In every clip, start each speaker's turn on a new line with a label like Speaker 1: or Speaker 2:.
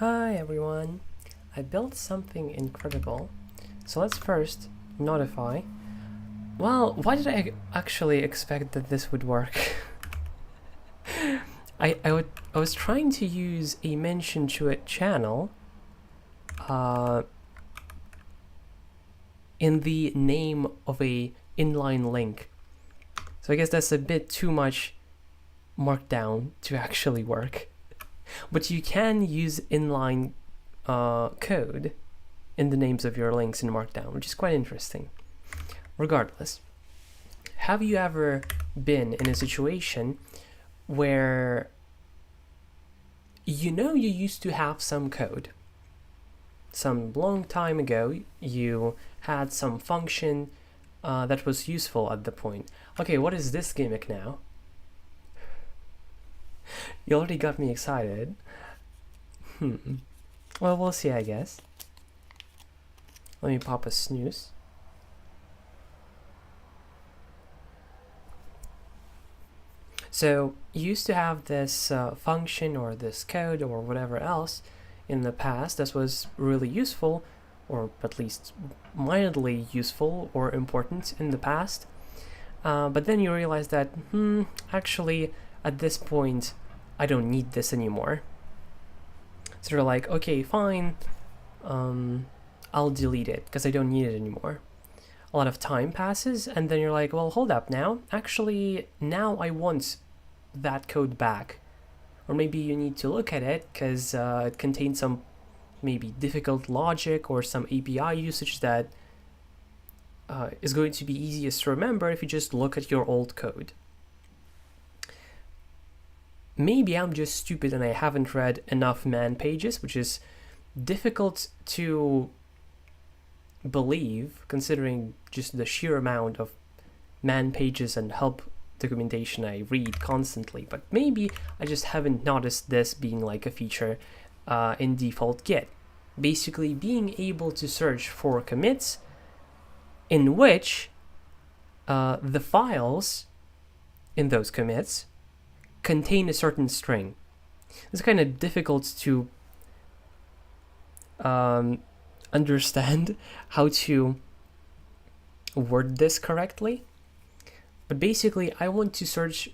Speaker 1: Hi everyone, I built something incredible, so let's first notify. Well, why did I actually expect that this would work? I was trying to use a mention to it channel in the name of a inline link, so I guess that's a bit too much markdown to actually work. But you can use inline code in the names of your links in Markdown, which is quite interesting. Regardless, have you ever been in a situation where you used to have some code? Some long time ago, you had some function that was useful at the point. Okay, what is this gimmick now? You already got me excited. Well, we'll see, I guess. Let me pop a snooze. So, you used to have this function or this code or whatever else in the past that was really useful, or at least mildly useful or important in the past. But then you realize that, actually, at this point, I don't need this anymore. So you're like, okay, fine, I'll delete it because I don't need it anymore. A lot of time passes, and then you're like, well, hold up now. Actually, now I want that code back. Or maybe you need to look at it because it contains some maybe difficult logic or some API usage that is going to be easiest to remember if you just look at your old code. Maybe I'm just stupid and I haven't read enough man pages, which is difficult to believe considering just the sheer amount of man pages and help documentation I read constantly. But maybe I just haven't noticed this being like a feature in default Git. Basically being able to search for commits in which the files in those commits contain a certain string. It's kind of difficult to understand how to word this correctly, but basically I want to search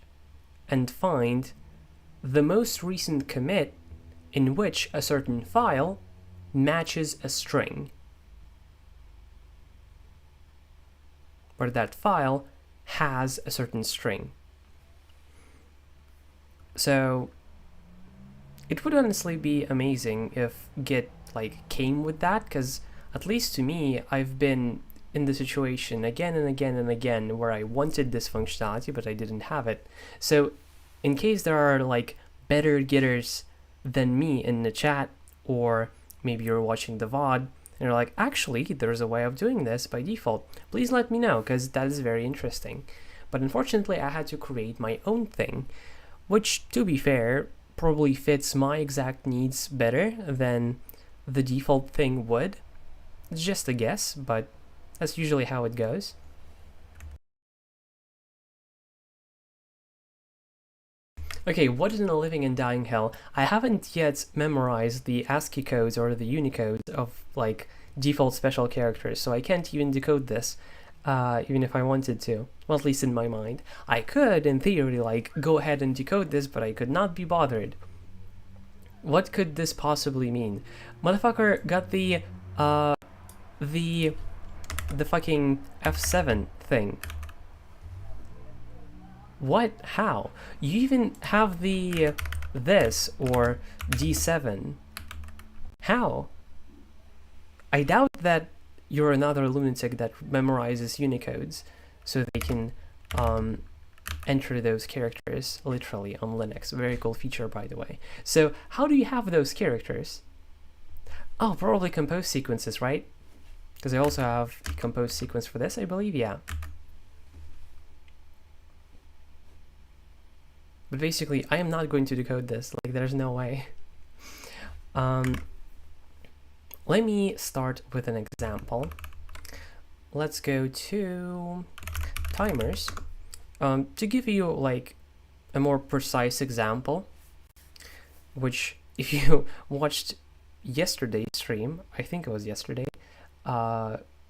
Speaker 1: and find the most recent commit in which a certain file matches a string, where that file has a certain string. So it would honestly be amazing if Git came with that, because at least to me, I've been in the situation again and again and again where I wanted this functionality but I didn't have it. So in case there are better Gitters than me in the chat, or maybe you're watching the VOD and you're like, actually there's a way of doing this by default, please let me know, because that is very interesting. But unfortunately I had to create my own thing, which, to be fair, probably fits my exact needs better than the default thing would. It's just a guess, but that's usually how it goes. Okay, what in a living and dying hell? I haven't yet memorized the ASCII codes or the Unicode of default special characters, so I can't even decode this. Even if I wanted to. Well, at least in my mind. I could, in theory, go ahead and decode this, but I could not be bothered. What could this possibly mean? Motherfucker got the fucking F7 thing. What? How? You even have the this or D7. How? I doubt that you're another lunatic that memorizes Unicodes so they can enter those characters literally on Linux. Very cool feature, by the way. So how do you have those characters? Oh, probably compose sequences, right? Because I also have a compose sequence for this, I believe, yeah. But basically, I am not going to decode this. There's no way. Let me start with an example. Let's go to timers. To give you a more precise example, which if you watched yesterday's stream, I think it was yesterday,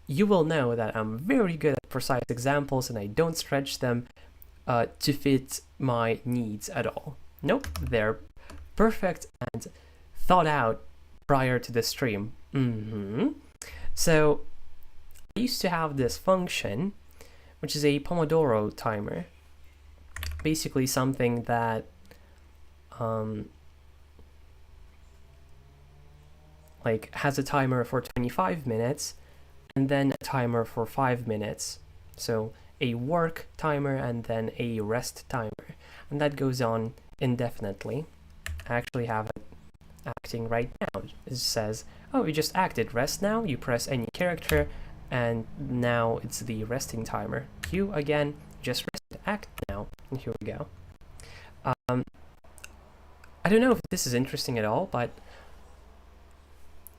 Speaker 1: you will know that I'm very good at precise examples and I don't stretch them to fit my needs at all. Nope, they're perfect and thought out prior to the stream. So I used to have this function, which is a Pomodoro timer. Basically something that like has a timer for 25 minutes and then a timer for 5 minutes. So a work timer and then a rest timer. And that goes on indefinitely. I actually have it acting right now. It says, oh, you just acted, rest now. You press any character and now it's the resting timer. Q again, just rest, act now. And here we go. I don't know if this is interesting at all, but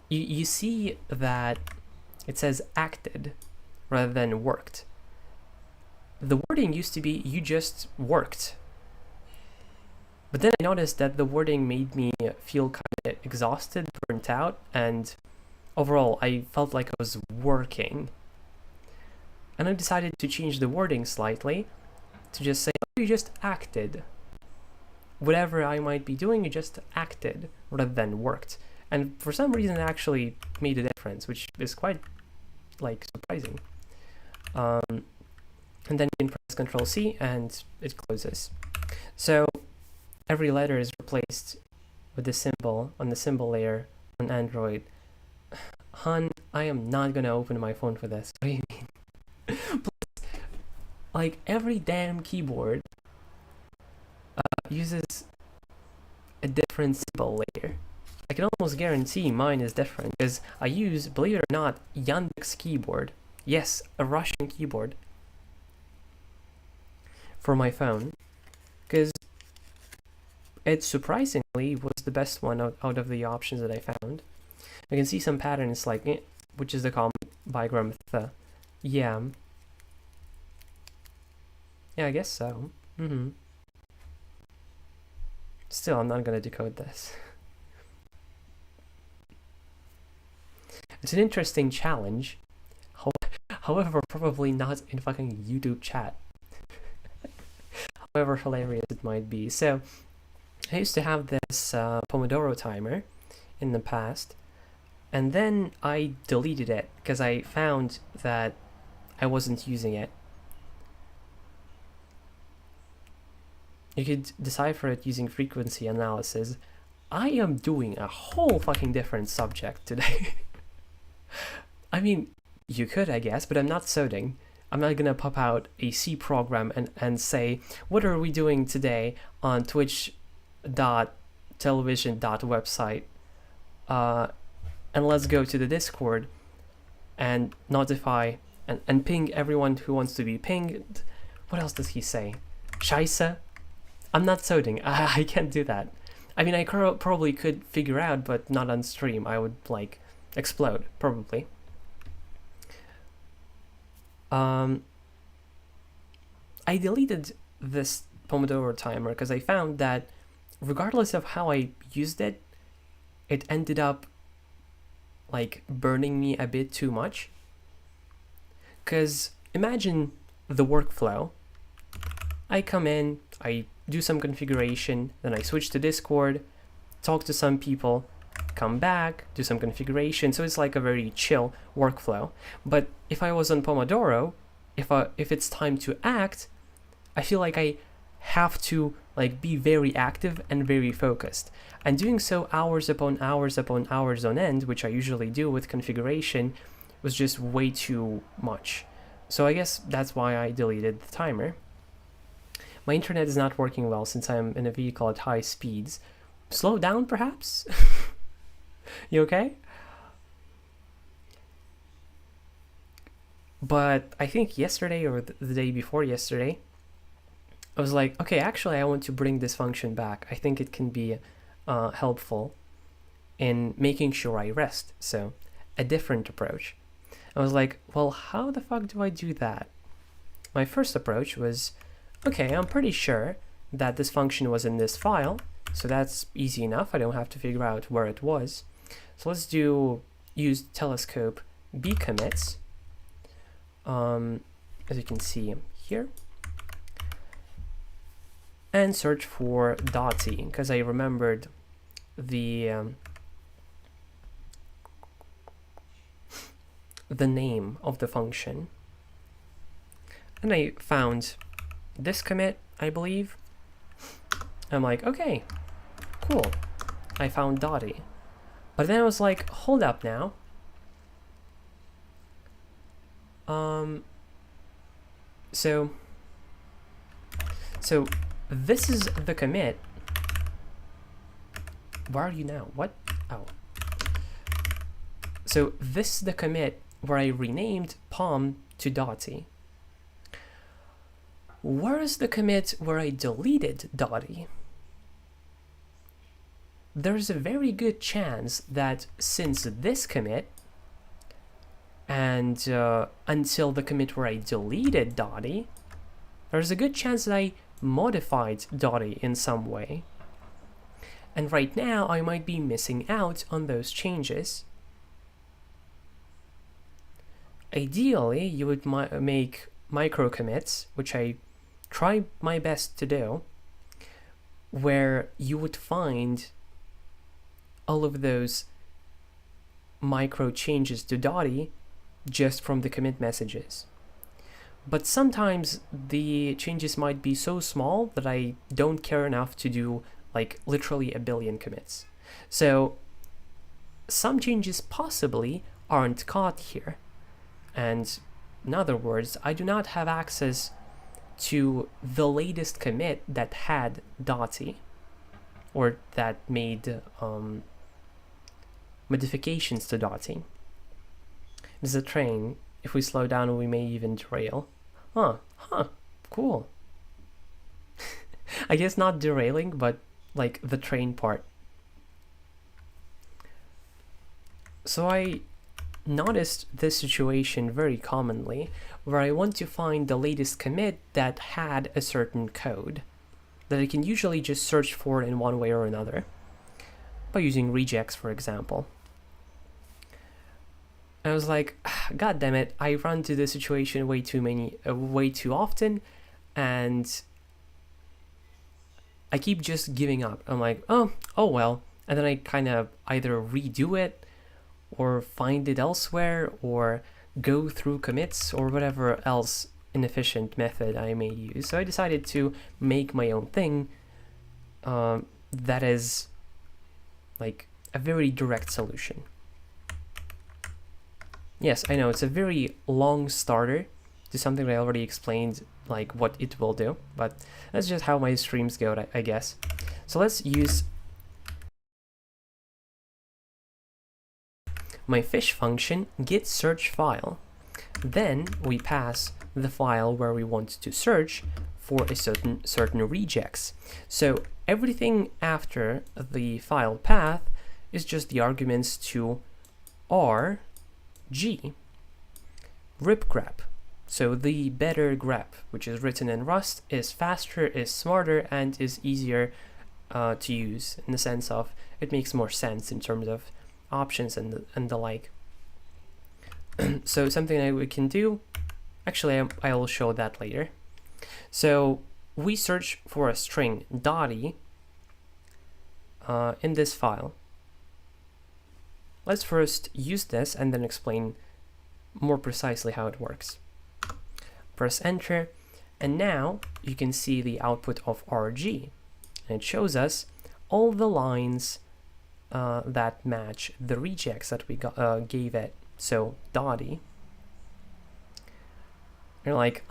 Speaker 1: you see that it says acted rather than worked. The wording used to be you just worked. But then I noticed that the wording made me feel kind of exhausted, burnt out, and overall I felt like I was working. And I decided to change the wording slightly to just say, oh, you just acted. Whatever I might be doing, you just acted rather than worked. And for some reason it actually made a difference, which is quite like surprising. And then you can press Ctrl+C and it closes. So every letter is replaced with the symbol on the symbol layer on Android. Hun, I am not gonna open my phone for this. What do you mean? Plus, like every damn keyboard uses a different symbol layer. I can almost guarantee mine is different because I use, believe it or not, Yandex keyboard. Yes, a Russian keyboard for my phone, because it surprisingly was the best one out of the options that I found. I can see some patterns like which is the common bigram yam. Yeah, I guess so. Still, I'm not gonna decode this. It's an interesting challenge. However, probably not in fucking YouTube chat. However hilarious it might be. So, I used to have this Pomodoro timer in the past, and then I deleted it because I found that I wasn't using it. You could decipher it using frequency analysis. I am doing a whole fucking different subject today. I mean, you could, I guess, but I'm not coding. I'm not gonna pop out a C program and say, what are we doing today on twitch.television.website? And let's go to the Discord and notify and ping everyone who wants to be pinged. What else does he say? Scheisse? I'm not coding. I can't do that. I mean, I probably could figure out, but not on stream. I would, like, explode, probably. I deleted this Pomodoro timer because I found that regardless of how I used it, it ended up like burning me a bit too much. Because imagine the workflow. I come in, I do some configuration, then I switch to Discord, talk to some people, come back, do some configuration. So it's like a very chill workflow. But if I was on Pomodoro, if it's time to act, I feel like I have to like be very active and very focused. And doing so hours upon hours upon hours on end, which I usually do with configuration, was just way too much. So I guess that's why I deleted the timer. My internet is not working well since I'm in a vehicle at high speeds. Slow down, perhaps? You okay? But I think yesterday or the day before yesterday, I was like, okay, actually I want to bring this function back. I think it can be helpful in making sure I rest. So a different approach. I was like, well, how the fuck do I do that? My first approach was, okay, I'm pretty sure that this function was in this file, so that's easy enough. I don't have to figure out where it was. So let's use telescope b commits, as you can see here, and search for .t, because I remembered the name of the function. And I found this commit, I believe. I'm like, okay, cool, I found .t. But then I was like, hold up now. So this is the commit. Where are you now? What? Oh. So this is the commit where I renamed pom to .t. Where is the commit where I deleted .t? There's a very good chance that since this commit and until the commit where I deleted .t, there's a good chance that I modified .t in some way. And right now I might be missing out on those changes. Ideally, you would make micro commits, which I try my best to do, where you would find all of those micro changes to .t just from the commit messages. But sometimes the changes might be so small that I don't care enough to do like literally a billion commits. So some changes possibly aren't caught here. And in other words, I do not have access to the latest commit that had .t or that made modifications to .t. There's a train. If we slow down, we may even derail. Cool. I guess not derailing, but like the train part. So I noticed this situation very commonly, where I want to find the latest commit that had a certain code that I can usually just search for in one way or another, by using regex, for example. I was like, God damn it, I run into this situation way too often, and I keep just giving up. I'm like, oh well, and then I kind of either redo it, or find it elsewhere, or go through commits, or whatever else inefficient method I may use. So I decided to make my own thing that is like a very direct solution. Yes, I know, it's a very long starter to something that I already explained, like what it will do, but that's just how my streams go, I guess. So let's use my fish function get search file. Then we pass the file where we want to search for a certain regex. So everything after the file path is just the arguments to RG rip grep. So the better grep, which is written in Rust, is faster, is smarter, and is easier to use, in the sense of it makes more sense in terms of options and the like. So something that we can do, actually I will show that later. So we search for a string .t in this file. Let's first use this and then explain more precisely how it works. Press enter, and now you can see the output of RG, and it shows us all the lines that match the regex that we gave it. So .t. You're like,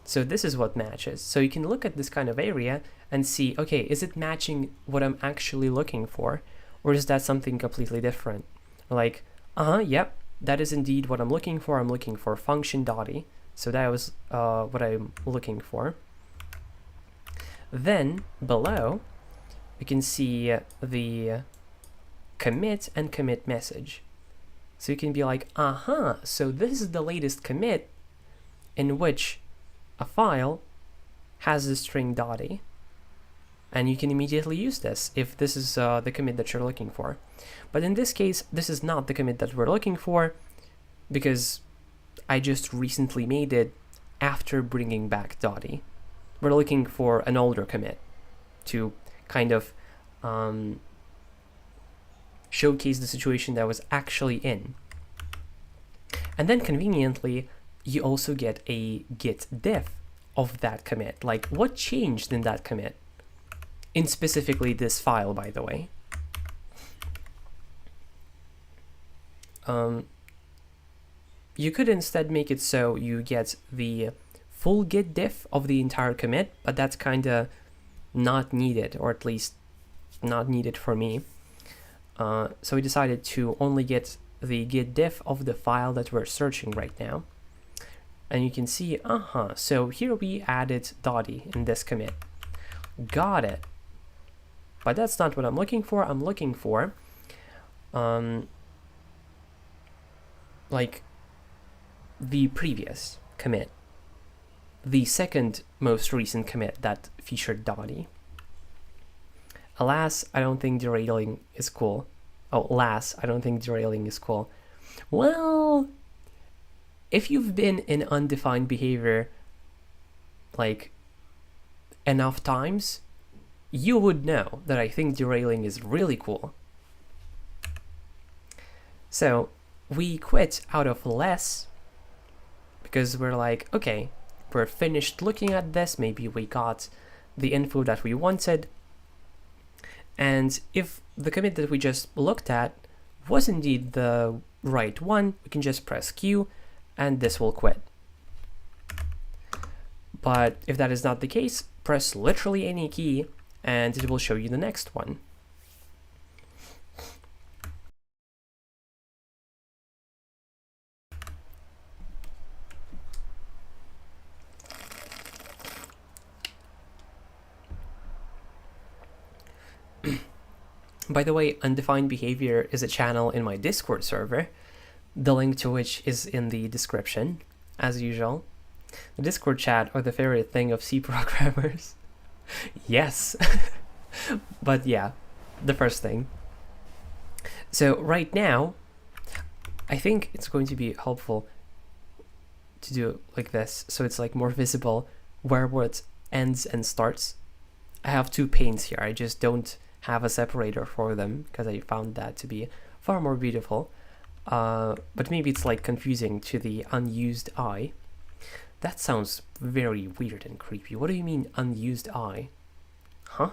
Speaker 1: so this is what matches. So you can look at this kind of area and see, okay, is it matching what I'm actually looking for, or is that something completely different? Like, yep, that is indeed what I'm looking for. I'm looking for function .t. So that was what I'm looking for. Then below, we can see the commit and commit message. So you can be like, so this is the latest commit in which a file has the string .t. and you can immediately use this if this is the commit that you're looking for. But in this case, this is not the commit that we're looking for, because I just recently made it after bringing back Dottie. We're looking for an older commit to kind of showcase the situation that I was actually in. And then conveniently, you also get a git diff of that commit. Like, what changed in that commit? In specifically this file, by the way. You could instead make it so you get the full git diff of the entire commit, but that's kind of not needed, or at least not needed for me. So we decided to only get the git diff of the file that we're searching right now. And you can see, so here we added Dottie in this commit. Got it. But that's not what I'm looking for. I'm looking for, like, the previous commit. The second most recent commit that featured Dottie. Alas, I don't think derailing is cool. Oh, alas, I don't think derailing is cool. Well, if you've been in undefined behavior like enough times, you would know that I think derailing is really cool. So we quit out of less because we're like, okay, we're finished looking at this. Maybe we got the info that we wanted. And if the commit that we just looked at was indeed the right one, we can just press Q and this will quit. But if that is not the case, press literally any key and it will show you the next one. By the way, Undefined Behavior is a channel in my Discord server, the link to which is in the description, as usual. The Discord chat are the favorite thing of C programmers. Yes. But yeah, the first thing. So right now, I think it's going to be helpful to do it like this, so it's like more visible where what ends and starts. I have two panes here. I just don't have a separator for them because I found that to be far more beautiful. But maybe it's like confusing to the unused eye. That sounds very weird and creepy. What do you mean unused eye? Huh?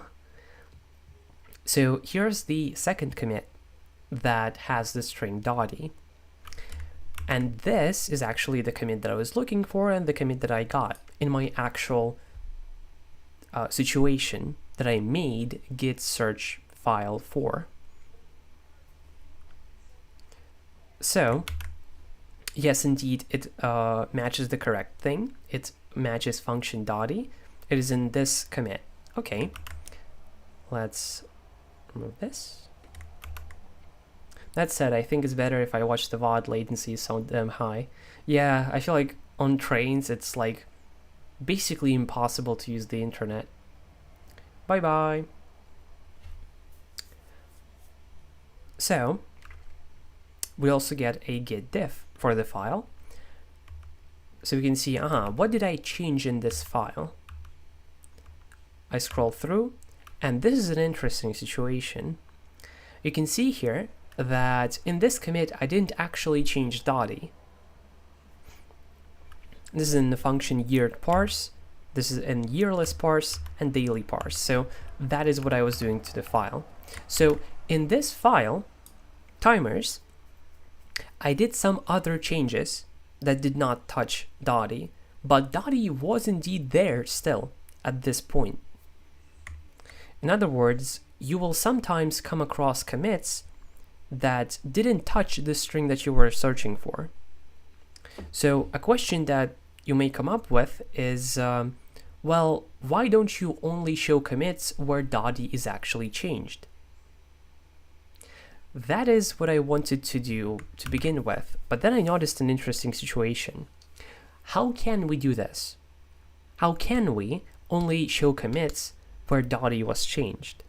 Speaker 1: So here's the second commit that has the string Dottie. And this is actually the commit that I was looking for and the commit that I got in my actual situation that I made git search file for. So yes, indeed, it matches the correct thing. It matches function Dottie. It is in this commit. Okay, let's remove this. That said, I think it's better if I watch the VOD. Latency is so damn high. Yeah, I feel like on trains it's like basically impossible to use the internet. Bye bye. So we also get a git diff for the file. So we can see, what did I change in this file? I scroll through, and this is an interesting situation. You can see here that in this commit, I didn't actually change Dottie. This is in the function yeared parse. This is in yearless parse and daily parse. So that is what I was doing to the file. So in this file, timers, I did some other changes that did not touch Dottie, but Dottie was indeed there still at this point. In other words, you will sometimes come across commits that didn't touch the string that you were searching for. So a question that you may come up with is, well, why don't you only show commits where Dottie is actually changed? That is what I wanted to do to begin with, but then I noticed an interesting situation. How can we do this? How can we only show commits where Dottie was changed.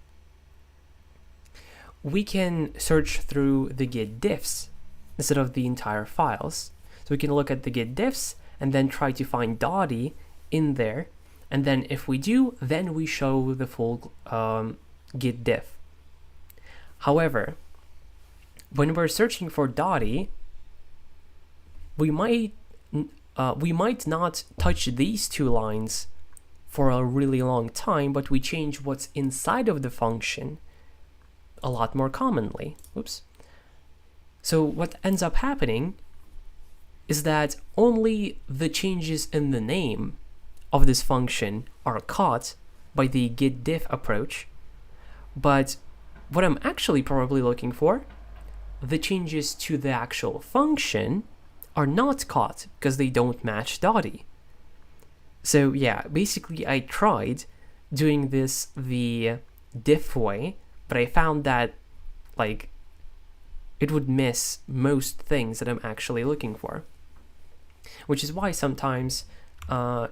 Speaker 1: We can search through the git diffs instead of the entire files. So we can look at the git diffs and then try to find Dottie in there. And then if we do, then we show the full git diff. However, when we're searching for Dottie, we might not touch these two lines for a really long time, but we change what's inside of the function a lot more commonly. Oops. So what ends up happening is that only the changes in the name of this function are caught by the git diff approach, but what I'm actually probably looking for, the changes to the actual function, are not caught because they don't match Dottie. So yeah, basically I tried doing this the diff way, but I found that like it would miss most things that I'm actually looking for, which is why sometimes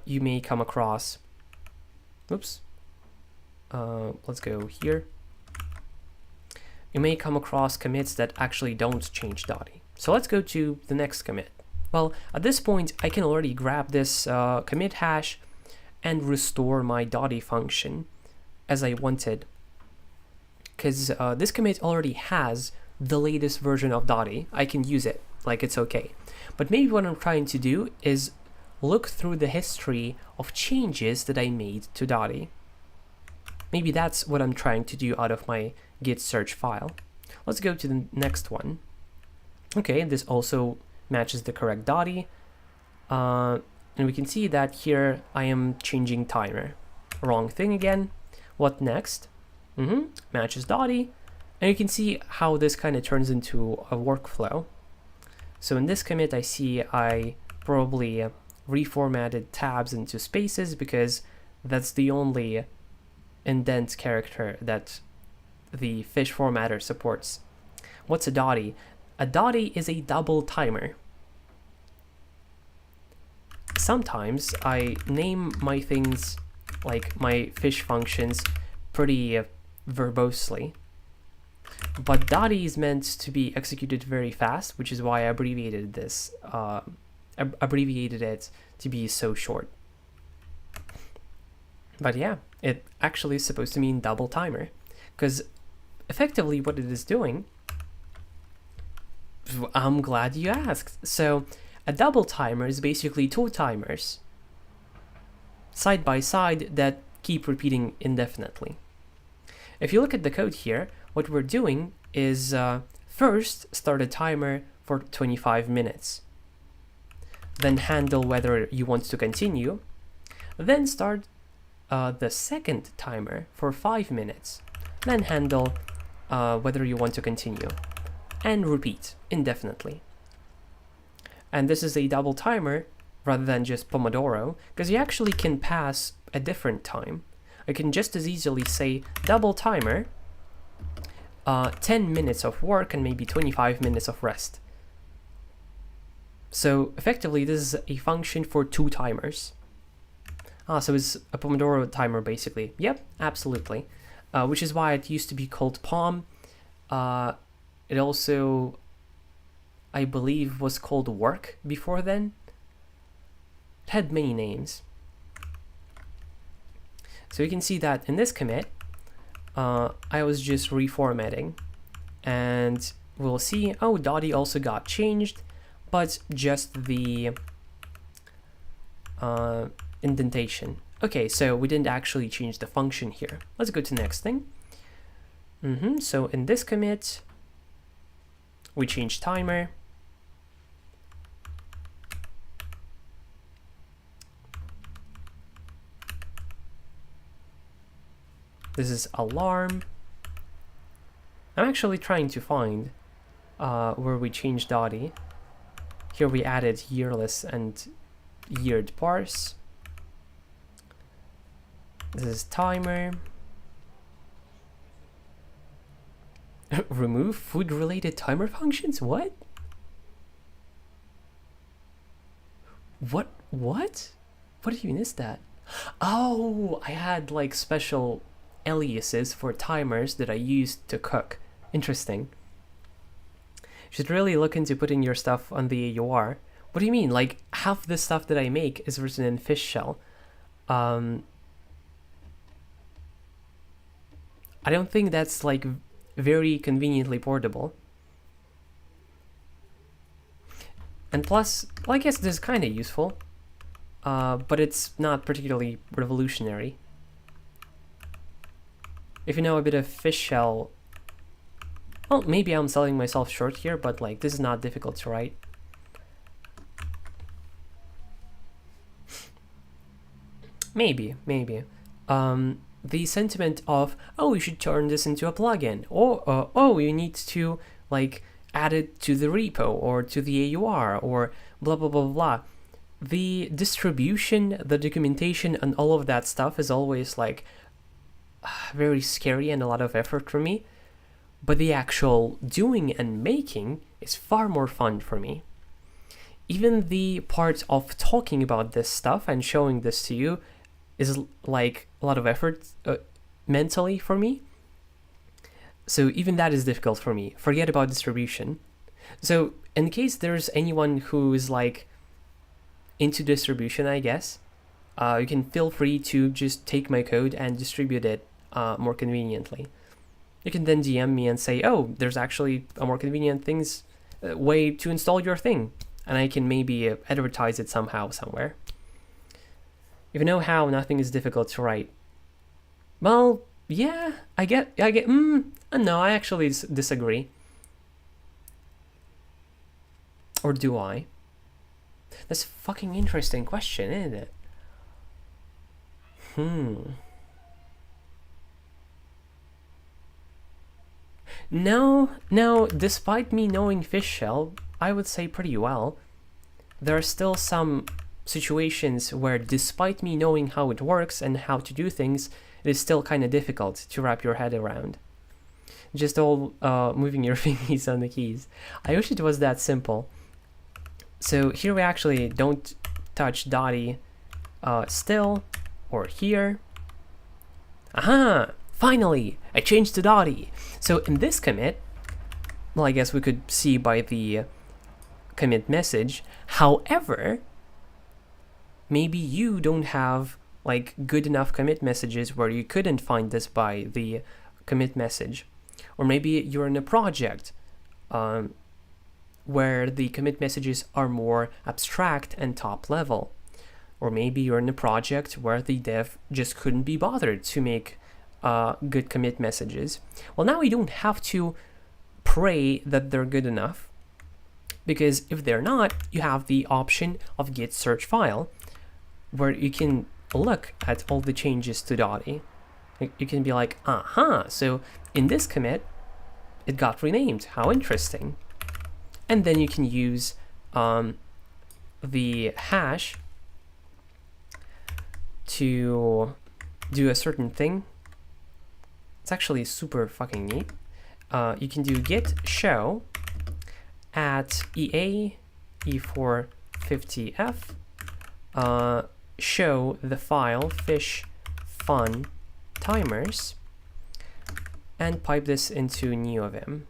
Speaker 1: you may come across, oops, let's go here. You may come across commits that actually don't change Dottie. So let's go to the next commit. Well, at this point, I can already grab this commit hash and restore my Dottie function as I wanted, because this commit already has the latest version of Dottie. I can use it, like it's okay. But maybe what I'm trying to do is look through the history of changes that I made to Dottie. Maybe that's what I'm trying to do out of my git search file. Let's go to the next one. Okay, this also matches the correct Dottie. And we can see that here I am changing timer. Wrong thing again. What next? Matches Dottie. And you can see how this kind of turns into a workflow. So in this commit, I see I probably reformatted tabs into spaces because that's the only indent character that the fish formatter supports. What's a Dottie? A Dottie is a double timer. Sometimes I name my things, like my fish functions, pretty verbosely, but Dottie is meant to be executed very fast, which is why I abbreviated this, abbreviated it to be so short. But yeah, it actually is supposed to mean double timer, because effectively what it is doing, I'm glad you asked. So a double timer is basically two timers side by side that keep repeating indefinitely. If you look at the code here, what we're doing is first start a timer for 25 minutes, then handle whether you want to continue, then start the second timer for 5 minutes, then handle whether you want to continue, and repeat indefinitely. And this is a double timer rather than just Pomodoro, because you actually can pass a different time. I can just as easily say double timer, 10 minutes of work and maybe 25 minutes of rest. So effectively this is a function for two timers. So it's a Pomodoro timer basically. Yep, absolutely. Which is why it used to be called Pom. It also, I believe, was called Work before then. It had many names. So you can see that in this commit, I was just reformatting, and we'll see, oh, Dottie also got changed, but just the indentation. Okay, so we didn't actually change the function here. Let's go to the next thing. So in this commit, we changed timer. This is alarm. I'm actually trying to find where we changed Dottie. Here we added yearless and yeared parse. This is timer. Remove food-related timer functions? What? What do you miss that? Oh, I had like special aliases for timers that I used to cook. Interesting. Should really look into putting your stuff on the AUR. What do you mean? Like, half the stuff that I make is written in fish shell. I don't think that's like very conveniently portable. And plus, well, I guess this is kind of useful, but it's not particularly revolutionary. If you know a bit of fish shell, well, maybe I'm selling myself short here, but like this is not difficult to write. Maybe. The sentiment of, oh, you should turn this into a plugin, or oh, you need to like add it to the repo or to the AUR or blah blah blah blah. The distribution, the documentation, and all of that stuff is always like very scary and a lot of effort for me. But the actual doing and making is far more fun for me. Even the part of talking about this stuff and showing this to you is like a lot of effort mentally for me. So even that is difficult for me. Forget about distribution. So in case there's anyone who is like into distribution, I guess, you can feel free to just take my code and distribute it more conveniently. You can then DM me and say, oh, there's actually a more convenient way to install your thing. And I can maybe advertise it somehow, somewhere. If you know how, nothing is difficult to write. Well, yeah, I get, no, I actually disagree. Or do I? That's a fucking interesting question, isn't it? No, despite me knowing fish shell, I would say pretty well. There are still some situations where, despite me knowing how it works and how to do things, it is still kind of difficult to wrap your head around. Just all moving your fingers on the keys. I wish it was that simple. So here we actually don't touch Dotty still or here. Aha! Finally! I changed to Dotty! So in this commit, well, I guess we could see by the commit message. However, maybe you don't have like good enough commit messages where you couldn't find this by the commit message. Or maybe you're in a project where the commit messages are more abstract and top level. Or maybe you're in a project where the dev just couldn't be bothered to make good commit messages. Well, now you don't have to pray that they're good enough, because if they're not, you have the option of git search file, where you can look at all the changes to Dotty. You can be like, so in this commit, it got renamed. How interesting. And then you can use the hash to do a certain thing. It's actually super fucking neat. You can do git show at EA E450F show the file fish fun timers and pipe this into NeoVim.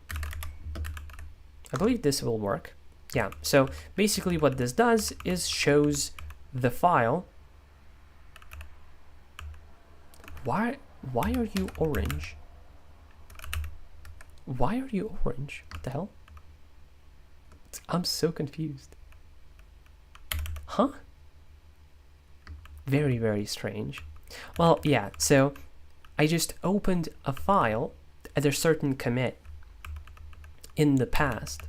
Speaker 1: I believe this will work. Yeah, so basically what this does is shows the file. Why are you orange? Why are you orange? What the hell? I'm so confused. Huh? Very, very strange. Well, yeah, so I just opened a file at a certain commit in the past.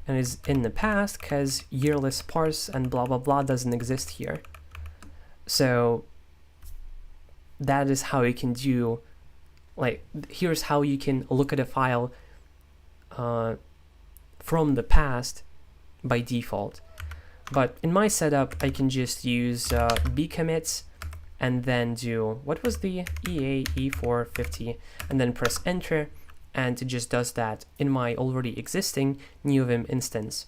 Speaker 1: And it's in the past because yearless parse and blah, blah, blah doesn't exist here. So that is how you can do, like, here's how you can look at a file from the past by default. But in my setup, I can just use bcommits and then do, what was the EA E450, and then press enter, and it just does that in my already existing NeoVim instance.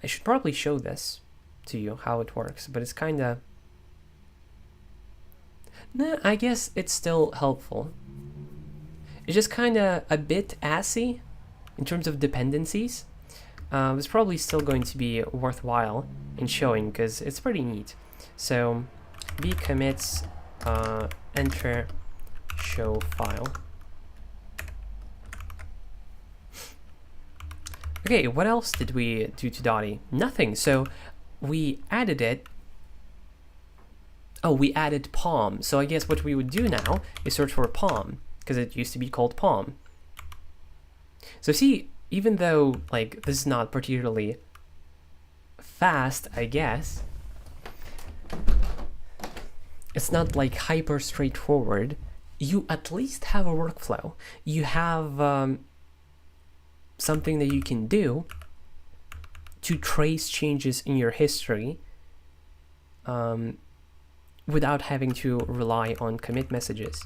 Speaker 1: I should probably show this to you, how it works, but it's kind of... Nah, I guess it's still helpful. It's just kind of a bit assy in terms of dependencies. It's probably still going to be worthwhile in showing because it's pretty neat. So b commits enter show file. Okay, what else did we do to Dotty? Nothing. So we added it. Oh, we added Palm. So I guess what we would do now is search for Palm because it used to be called Palm. So see, even though like this is not particularly fast, I guess, it's not like hyper straightforward. You at least have a workflow. You have something that you can do to trace changes in your history without having to rely on commit messages.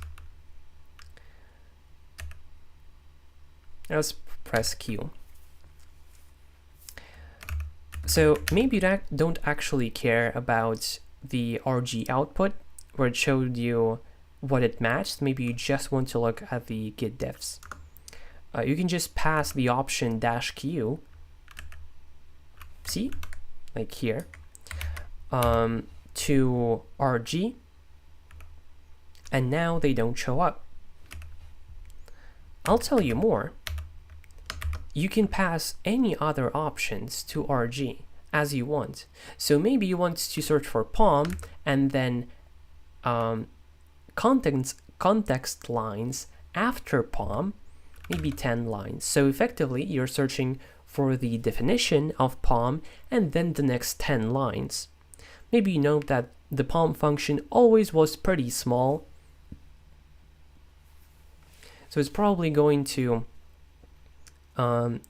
Speaker 1: Let's press Q. So maybe you don't actually care about the RG output where it showed you what it matched. Maybe you just want to look at the git diffs. You can just pass the option -q, see, like here, to RG, and now they don't show up. I'll tell you more. You can pass any other options to RG as you want. So maybe you want to search for Palm and then context lines after Palm, maybe 10 lines. So effectively, you're searching for the definition of Palm and then the next 10 lines. Maybe you know that the Palm function always was pretty small. So it's probably going to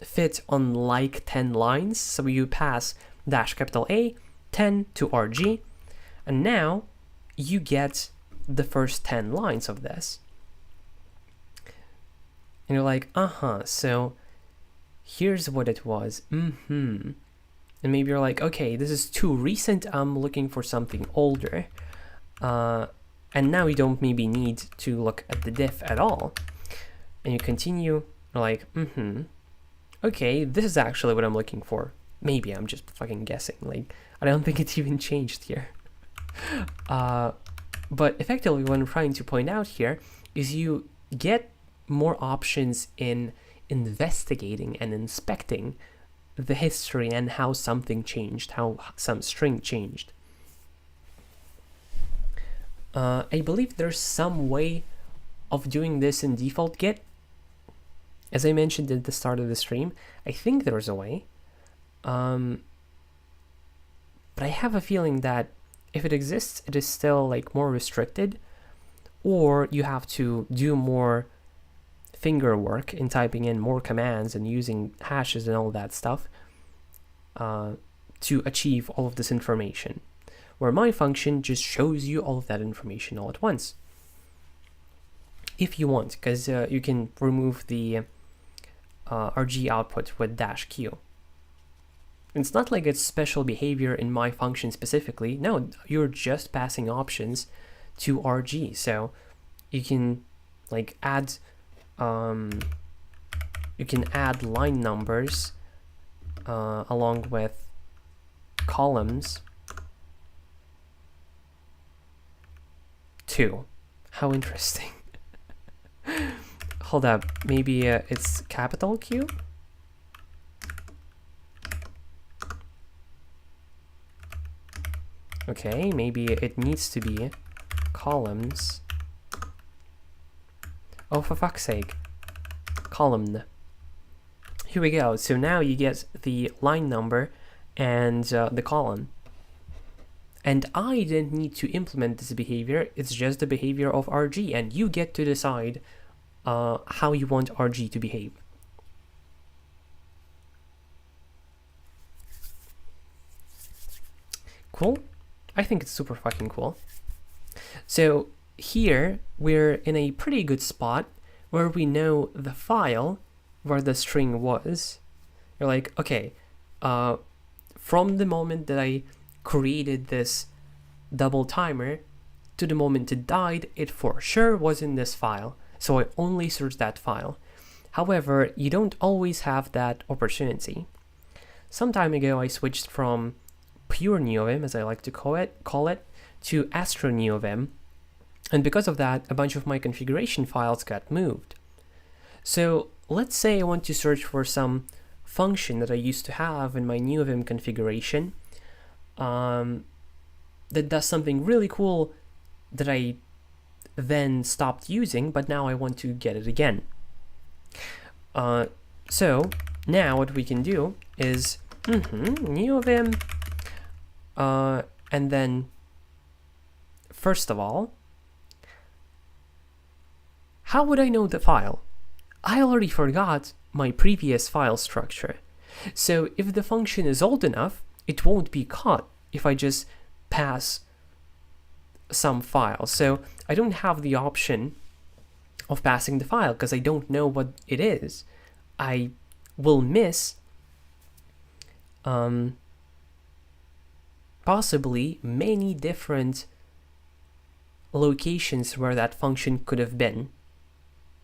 Speaker 1: fit on like 10 lines. So you pass -A 10 to RG, and now you get the first 10 lines of this. And you're like, so here's what it was. And maybe you're like, okay, this is too recent. I'm looking for something older. And now you don't maybe need to look at the diff at all. And you continue, you're like, okay, this is actually what I'm looking for. Maybe I'm just fucking guessing. Like, I don't think it's even changed here. But effectively, what I'm trying to point out here is you get more options in investigating and inspecting the history and how something changed, how some string changed. I believe there's some way of doing this in default Git. As I mentioned at the start of the stream, I think there's a way. But I have a feeling that if it exists, it is still like more restricted, or you have to do more finger work in typing in more commands and using hashes and all that stuff to achieve all of this information, where my function just shows you all of that information all at once. If you want, because you can remove the RG output with -q. It's not like it's special behavior in my function specifically. No, you're just passing options to RG. So you can like add line numbers along with columns too. How interesting. Hold up, maybe it's capital Q? Okay, maybe it needs to be columns. Oh, for fuck's sake. Column. Here we go. So now you get the line number and the column. And I didn't need to implement this behavior. It's just the behavior of RG, and you get to decide how you want RG to behave. Cool? I think it's super fucking cool. So here we're in a pretty good spot where we know the file where the string was. You're like, okay, from the moment that I created this double timer, to the moment it died, it for sure was in this file, so I only searched that file. However, you don't always have that opportunity. Some time ago, I switched from pure NeoVim, as I like to call it, to Astro NeoVim, and because of that, a bunch of my configuration files got moved. So let's say I want to search for some function that I used to have in my NeoVim configuration that does something really cool that I then stopped using, but now I want to get it again. So now what we can do is NeoVim, and then first of all, how would I know the file? I already forgot my previous file structure. So if the function is old enough, it won't be caught if I just pass some file. So I don't have the option of passing the file because I don't know what it is. I will miss possibly many different locations where that function could have been,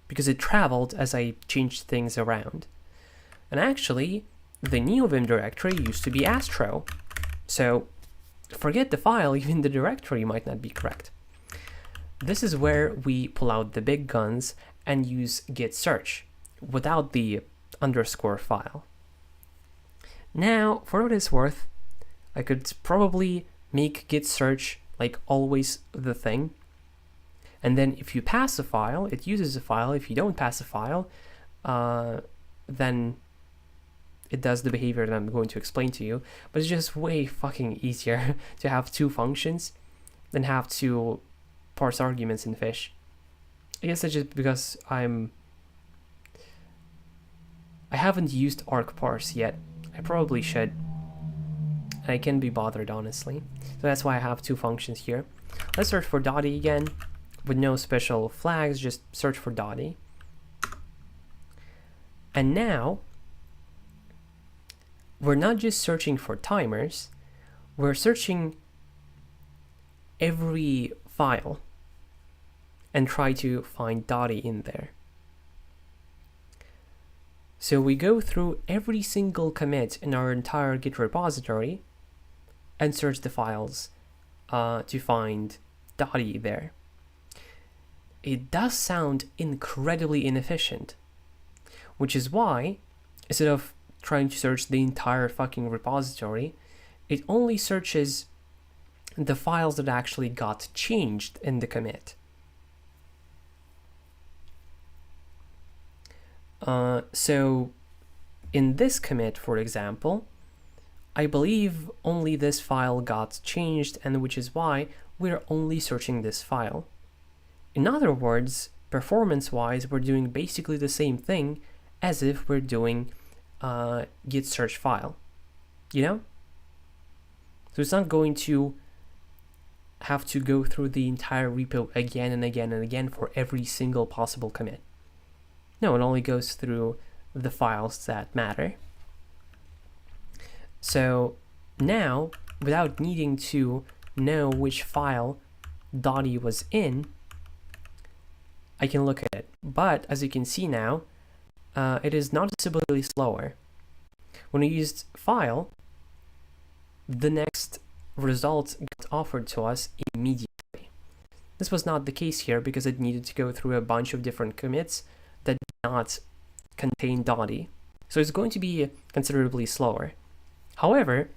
Speaker 1: because it traveled as I changed things around. And actually, the NeoVim directory used to be Astro, so forget the file, even the directory might not be correct. This is where we pull out the big guns and use git search without the underscore file. Now, for what it's worth, I could probably make git search like always the thing. And then if you pass a file, it uses a file. If you don't pass a file, then it does the behavior that I'm going to explain to you. But it's just way fucking easier to have two functions than have to parse arguments in Fish. I guess that's just because I haven't used argparse yet. I probably should. I can't be bothered, honestly. So that's why I have two functions here. Let's search for Dottie again with no special flags, just search for Dottie. And now we're not just searching for timers, we're searching every file and try to find Dottie in there. So we go through every single commit in our entire Git repository and search the files to find Dottie there. It does sound incredibly inefficient, which is why, instead of trying to search the entire fucking repository, it only searches the files that actually got changed in the commit. So in this commit, for example, I believe only this file got changed, and which is why we're only searching this file. In other words, performance-wise, we're doing basically the same thing as if we're doing git search file, you know? So it's not going to have to go through the entire repo again and again and again for every single possible commit. No, it only goes through the files that matter. So now, without needing to know which file Dottie was in, I can look at it. But as you can see now, it is noticeably slower. When I used file, the next result got offered to us immediately. This was not the case here because it needed to go through a bunch of different commits that did not contain Dottie. So it's going to be considerably slower. However,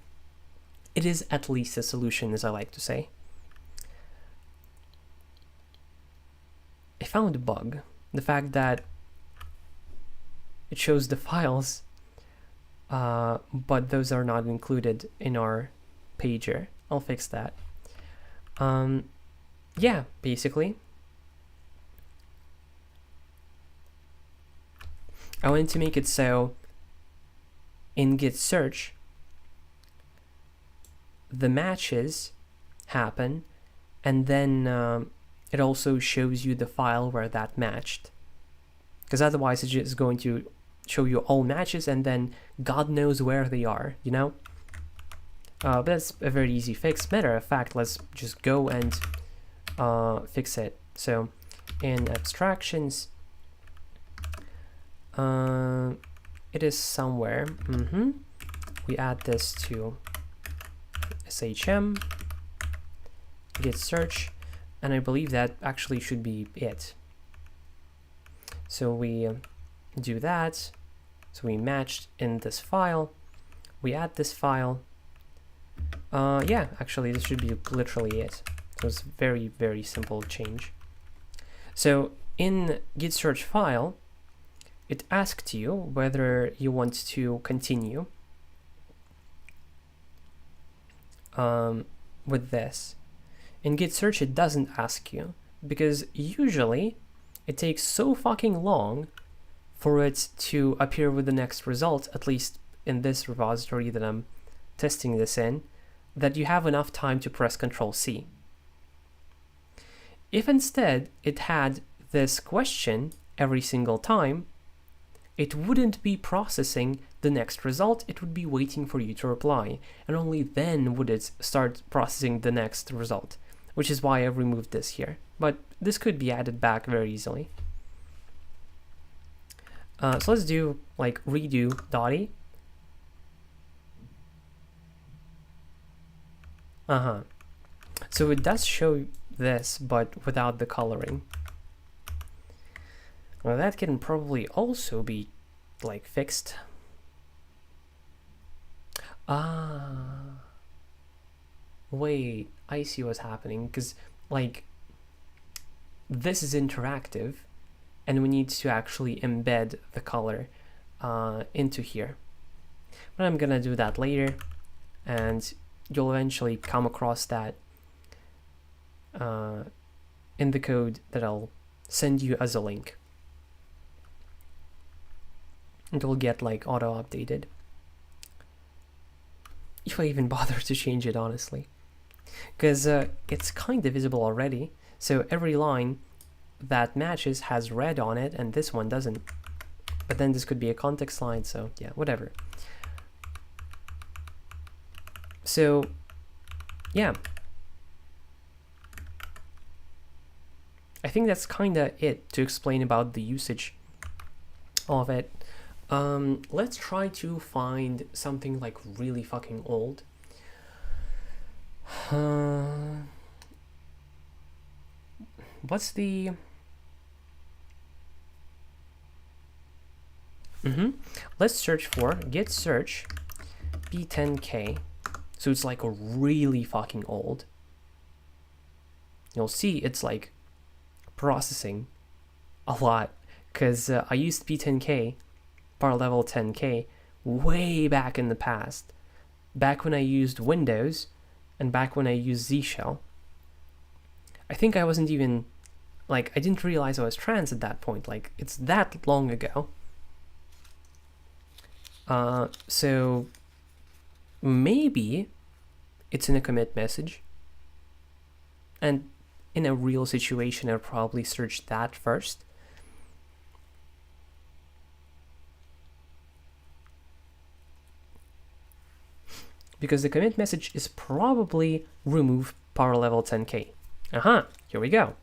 Speaker 1: it is at least a solution, as I like to say. I found a bug. The fact that it shows the files, but those are not included in our pager. I'll fix that. Yeah, basically. I wanted to make it so in git search, the matches happen, and then it also shows you the file where that matched. Because otherwise it's just going to show you all matches and then God knows where they are, you know? But that's a very easy fix. Matter of fact, let's just go and fix it. So in abstractions, it is somewhere. We add this to shm git search, and I believe that actually should be it. So we do that. So we matched in this file. We add this file. Yeah, actually this should be literally it. So it's very, very simple change. So in git search file, it asked you whether you want to continue with this. In git search, it doesn't ask you, because usually it takes so fucking long for it to appear with the next result, at least in this repository that I'm testing this in, that you have enough time to press Ctrl+C. If instead it had this question every single time, it wouldn't be processing the next result, it would be waiting for you to reply, and only then would it start processing the next result, which is why I've removed this here. But this could be added back very easily. So let's do like redo Dotty. So it does show this, but without the coloring. Well, that can probably also be like fixed. Wait, I see what's happening, because like this is interactive and we need to actually embed the color into here. But I'm gonna do that later, and you'll eventually come across that in the code that I'll send you as a link. It'll get like auto updated, if I even bother to change it, honestly, because it's kind of visible already. So every line that matches has red on it, and this one doesn't. But then this could be a context line, so yeah, whatever. So yeah, I think that's kind of it to explain about the usage of it. Let's try to find something like really fucking old. What's the... Let's search for git search p10k. So it's like a really fucking old. You'll see it's like processing a lot, because I used p10k, par level 10k, way back in the past, back when I used Windows and back when I used Z Shell. I think I wasn't even, like, I didn't realize I was trans at that point. Like, it's that long ago. So maybe it's in a commit message, and in a real situation I'll probably search that first. Because the commit message is probably remove power level 10k. Here we go.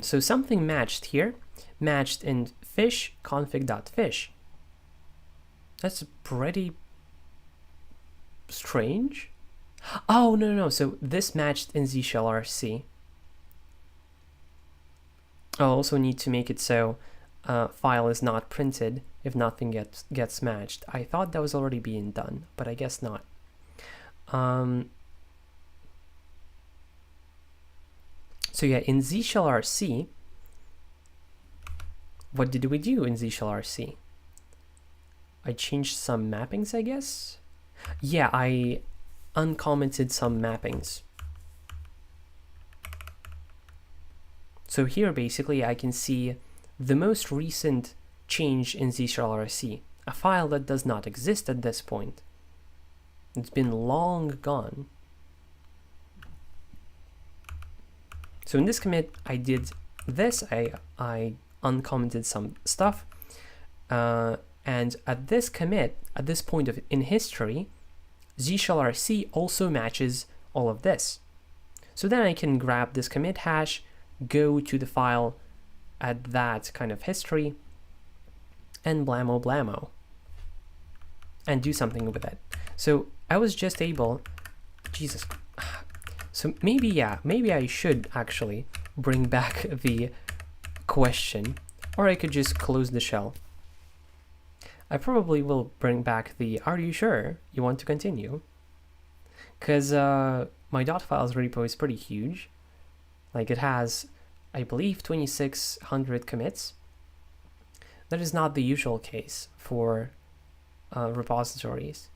Speaker 1: So something matched here, matched in fish config.fish. That's pretty strange. Oh, no, so this matched in Z Shell RC. I'll also need to make it so file is not printed if nothing gets matched. I thought that was already being done, but I guess not. So yeah, in Z Shell RC, what did we do in Z Shell RC? I changed some mappings, I guess? Yeah, I uncommented some mappings. So here, basically, I can see the most recent change in Z Shell RC, a file that does not exist at this point. It's been long gone. So in this commit, I did this. I uncommented some stuff. And at this commit, at this point in history, z shell rc also matches all of this. So then I can grab this commit hash, go to the file at that kind of history, and blammo blammo, and do something with it. So I was just able, Jesus. So maybe I should actually bring back the question, or I could just close the shell. I probably will bring back the, are you sure you want to continue? Because my .files repo is pretty huge. Like, it has, I believe, 2600 commits. That is not the usual case for repositories.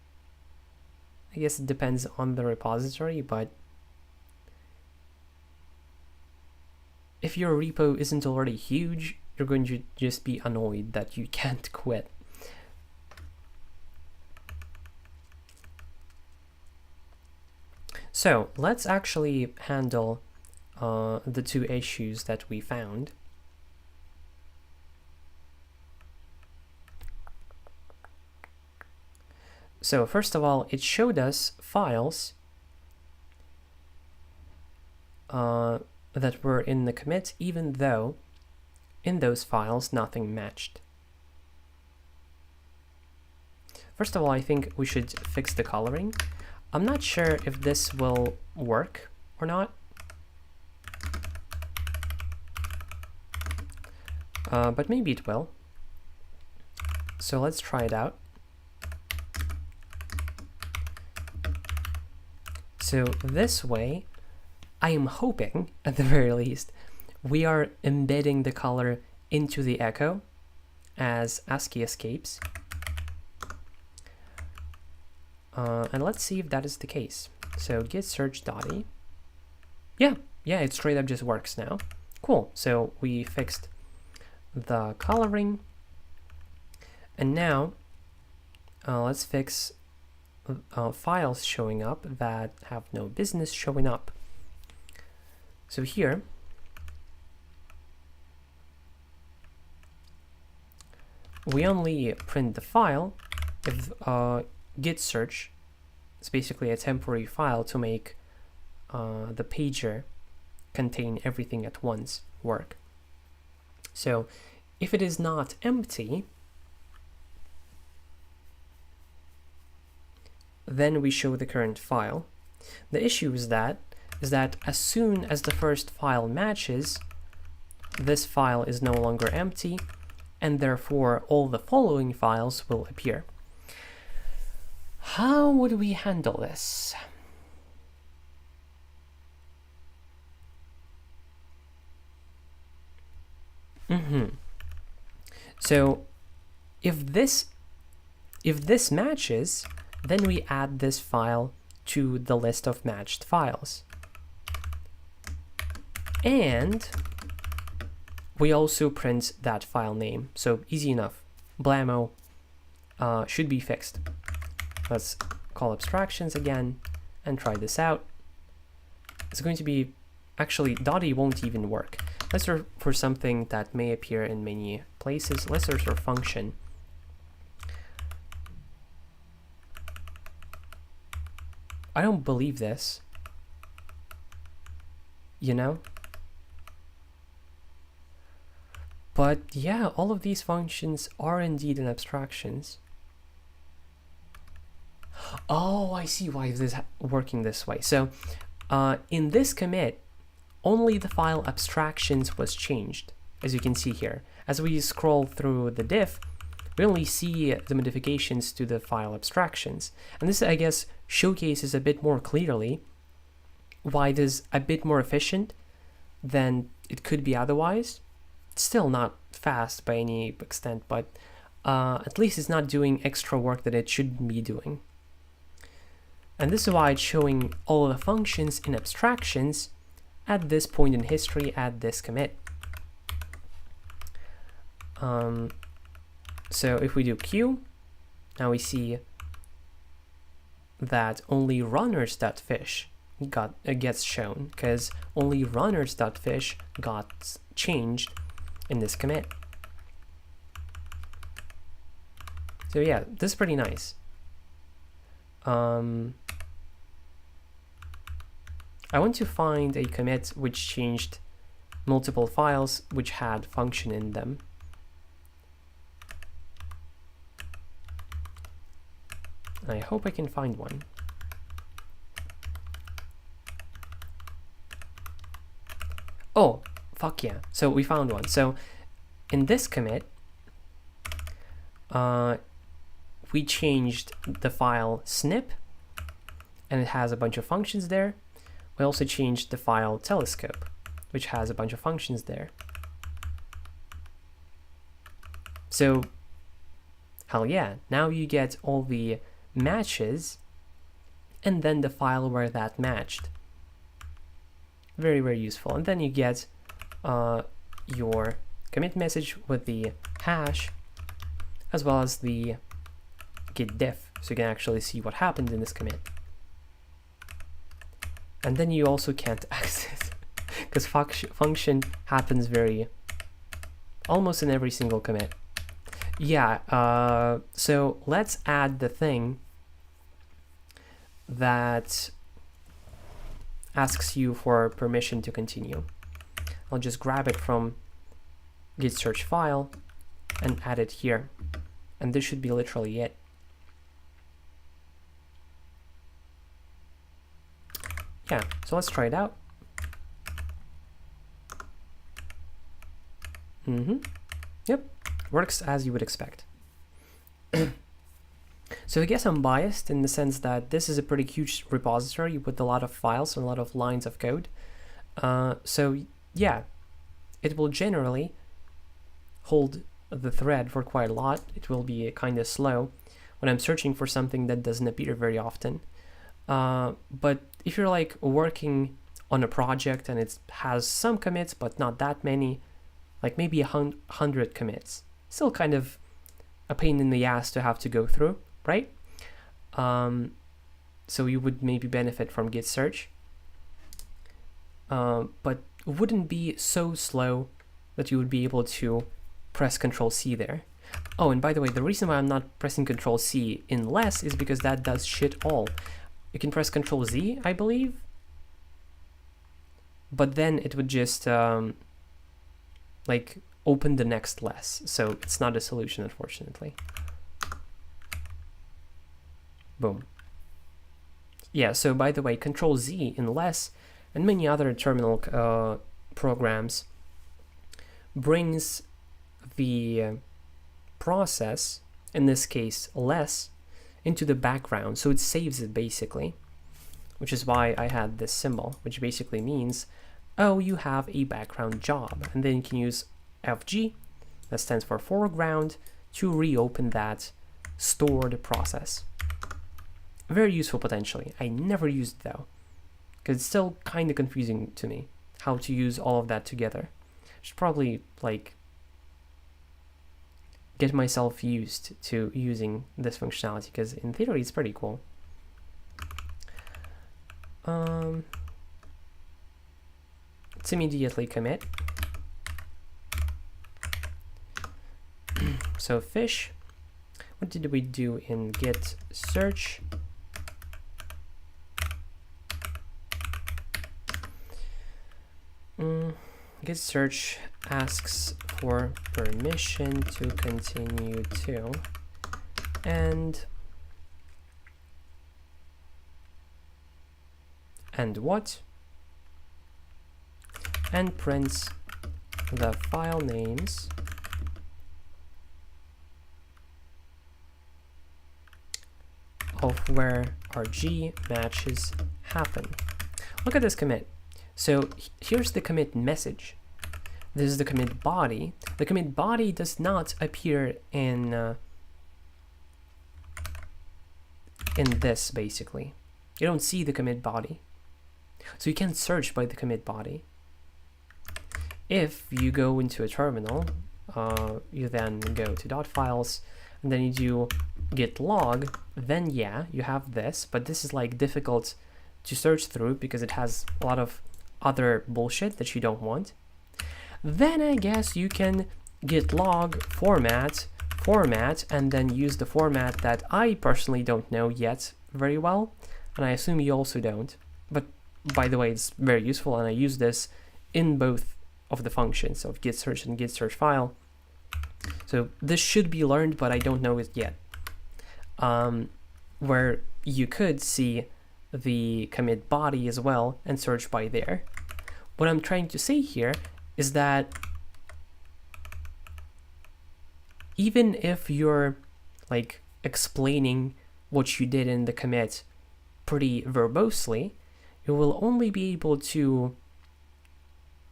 Speaker 1: I guess it depends on the repository, but if your repo isn't already huge, you're going to just be annoyed that you can't quit. So let's actually handle the two issues that we found. So first of all, it showed us files that were in the commit, even though in those files nothing matched. First of all, I think we should fix the coloring. I'm not sure if this will work or not. But maybe it will. So let's try it out. So this way, I am hoping, at the very least, we are embedding the color into the echo as ASCII escapes. And let's see if that is the case. So git search .e. Yeah, it straight up just works now. Cool. So we fixed the coloring. And now let's fix files showing up that have no business showing up. So here, we only print the file if git search is basically a temporary file to make the pager contain everything at once work. So if it is not empty, then we show the current file. The issue is that as soon as the first file matches, this file is no longer empty, and therefore all the following files will appear. How would we handle this? So if this matches, then we add this file to the list of matched files. And we also print that file name. So easy enough. Blammo should be fixed. Let's call abstractions again and try this out. It's going to be, actually, .e won't even work. Let's search for something that may appear in many places. Let's search for function. I don't believe this, you know? But yeah, all of these functions are indeed in abstractions. Oh, I see why this is working this way. So in this commit, only the file abstractions was changed, as you can see here. As we scroll through the diff, we only see the modifications to the file abstractions. And this, I guess, showcases a bit more clearly why it is a bit more efficient than it could be otherwise. It's still not fast by any extent, but at least it's not doing extra work that it should be doing. And this is why it's showing all of the functions in abstractions at this point in history at this commit. So if we do Q, now we see that only runners.fish gets shown, because only runners.fish got changed in this commit. So yeah, this is pretty nice. I want to find a commit which changed multiple files which had function in them. I hope I can find one. Oh, fuck yeah. So we found one. So in this commit, we changed the file snip, and it has a bunch of functions there. We also changed the file telescope, which has a bunch of functions there. So, hell yeah, now you get all the matches and then the file where that matched. Very, very useful. And then you get your commit message with the hash as well as the git diff, so you can actually see what happened in this commit. And then you also can't access because function happens almost in every single commit. Yeah, so let's add the thing that asks you for permission to continue. I'll just grab it from git search file and add it here. And this should be literally it. Yeah, so let's try it out. Yep, works as you would expect. So I guess I'm biased in the sense that this is a pretty huge repository with a lot of files and a lot of lines of code. So yeah, it will generally hold the thread for quite a lot. It will be kind of slow when I'm searching for something that doesn't appear very often. But if you're like working on a project and it has some commits but not that many, like maybe 100 commits, still kind of a pain in the ass to have to go through, right? So you would maybe benefit from git search, but wouldn't be so slow that you would be able to press Control-C there. Oh, and by the way, the reason why I'm not pressing Control-C in less is because that does shit all. You can press Control-Z, I believe, but then it would just like open the next less, so it's not a solution, unfortunately. Boom. Yeah, so by the way, Control-Z in less and many other terminal programs brings the process, in this case less, into the background, so it saves it basically, which is why I had this symbol, which basically means, oh, you have a background job, and then you can use FG, that stands for foreground, to reopen that stored process. Very useful potentially. I never used it though, because it's still kind of confusing to me how to use all of that together. I should probably like get myself used to using this functionality, because in theory it's pretty cool. Let's immediately commit. So fish, what did we do in git search? Git search asks for permission to continue to, and what? And prints the file names of where our G matches happen. Look at this commit. So here's the commit message. This is the commit body. The commit body does not appear in this, basically. You don't see the commit body. So you can't search by the commit body. If you go into a terminal, you then go to .files, and then you do git log, then yeah, you have this, but this is like difficult to search through because it has a lot of other bullshit that you don't want. Then I guess you can git log format format and then use the format that I personally don't know yet very well, and I assume you also don't. But by the way, it's very useful, and I use this in both of the functions of git search and git search file. So this should be learned, but I don't know it yet. Where you could see the commit body as well and search by there. What I'm trying to say here is that even if you're like explaining what you did in the commit pretty verbosely, you will only be able to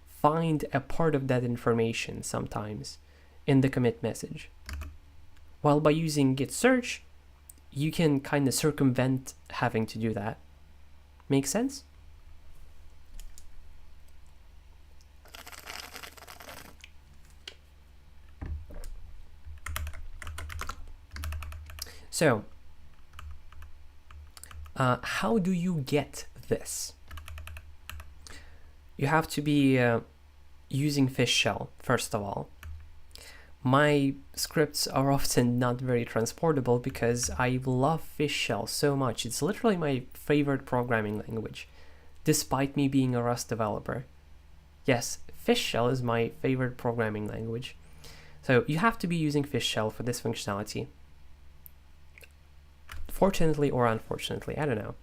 Speaker 1: find a part of that information sometimes in the commit message. While by using git search, you can kind of circumvent having to do that. Make sense? So, how do you get this? You have to be using fish shell, first of all. My scripts are often not very transportable because I love fish shell so much. It's literally my favorite programming language, despite me being a Rust developer. Yes, fish shell is my favorite programming language. So you have to be using fish shell for this functionality. Fortunately or unfortunately, I don't know.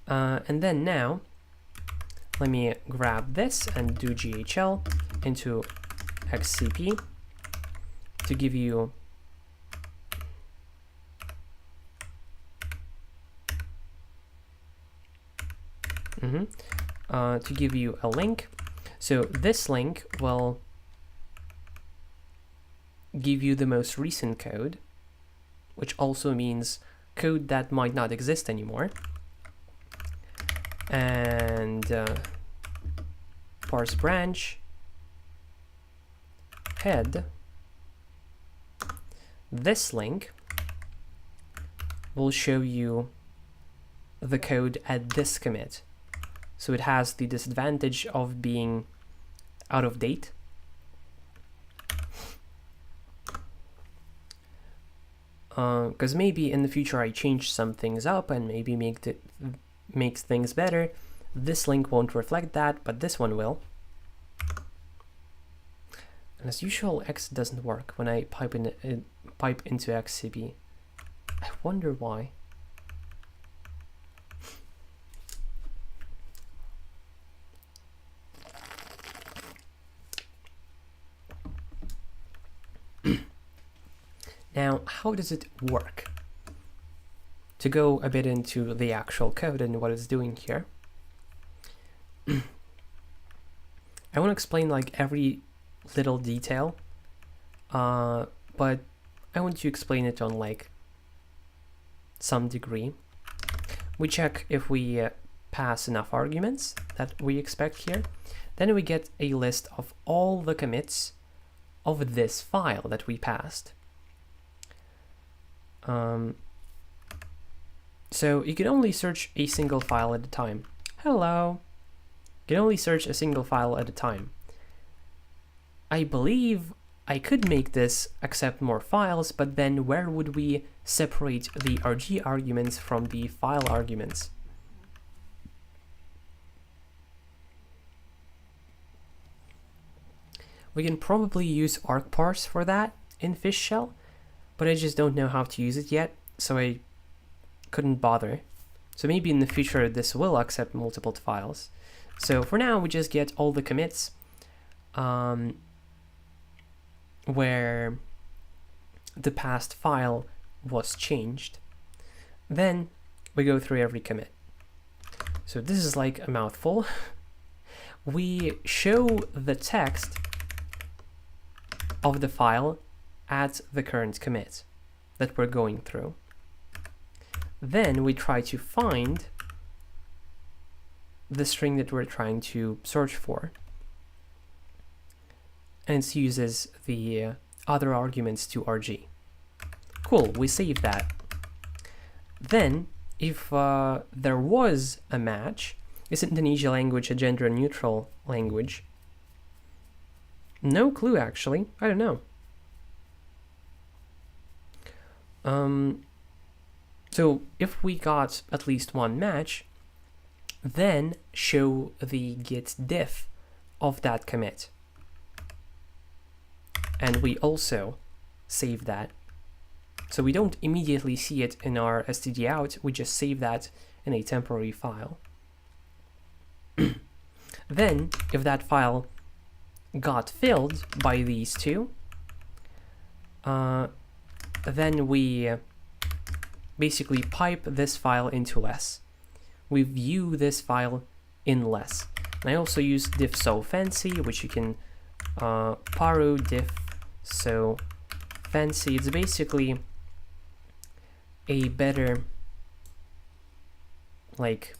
Speaker 1: And then now, let me grab this and do GHL into XCP to give you a link. So this link will give you the most recent code, which also means code that might not exist anymore. And parse branch head. This link will show you the code at this commit. So it has the disadvantage of being out of date. Because maybe in the future I change some things up and maybe makes things better. This link won't reflect that, but this one will. And as usual, X doesn't work when I pipe into XCP. I wonder why. Now, how does it work? To go a bit into the actual code and what it's doing here, I want to explain like every little detail, but I want to explain it on like some degree. We check if we pass enough arguments that we expect here. Then we get a list of all the commits of this file that we passed. So you can only search a single file at a time. Hello. You can only search a single file at a time. I believe I could make this accept more files, but then where would we separate the RG arguments from the file arguments? We can probably use argparse for that in fish shell, but I just don't know how to use it yet, so I couldn't bother. So maybe in the future this will accept multiple files. So for now we just get all the commits where the past file was changed. Then we go through every commit. So this is like a mouthful. We show the text of the file at the current commit that we're going through. Then we try to find the string that we're trying to search for, and it uses the other arguments to RG. Cool, we save that. Then, if there was a match, is Indonesia language a gender-neutral language? No clue, actually. I don't know. So if we got at least one match, then show the git diff of that commit. And we also save that. So we don't immediately see it in our std out, we just save that in a temporary file. Then, if that file got filled by these two, then we basically pipe this file into less. We view this file in less. And I also use diff so fancy, which you can paro diff so fancy. It's basically a better like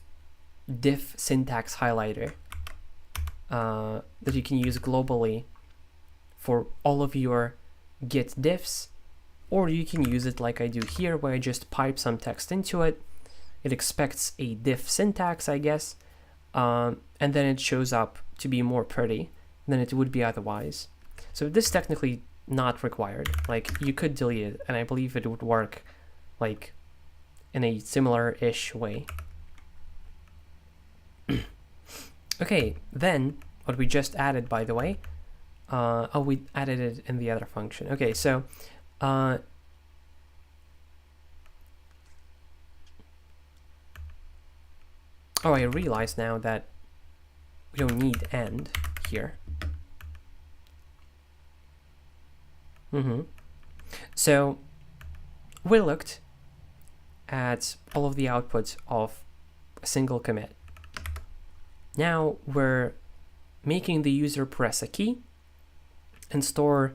Speaker 1: diff syntax highlighter that you can use globally for all of your git diffs, or you can use it like I do here, where I just pipe some text into it. It expects a diff syntax, I guess, and then it shows up to be more pretty than it would be otherwise. So this is technically not required. Like, you could delete it, and I believe it would work like in a similar-ish way. Okay, then what we just added, by the way, oh, we added it in the other function. Okay, so oh, I realize now that we don't need end here. So we looked at all of the outputs of a single commit. Now we're making the user press a key and store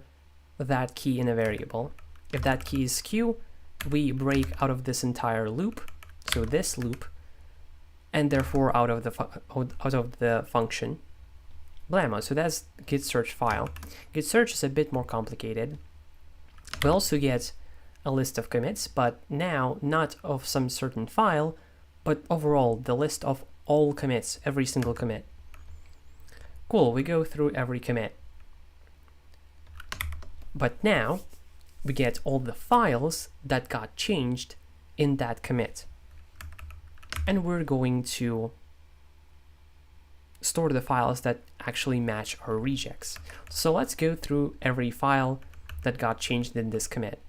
Speaker 1: that key in a variable. If that key is Q, we break out of this entire loop, so this loop, and therefore out of the function blammo. So that's git search file. Git search is a bit more complicated. We also get a list of commits, but now not of some certain file, but overall the list of all commits, every single commit. Cool, we go through every commit. But now we get all the files that got changed in that commit. And we're going to store the files that actually match our regex. So let's go through every file that got changed in this commit.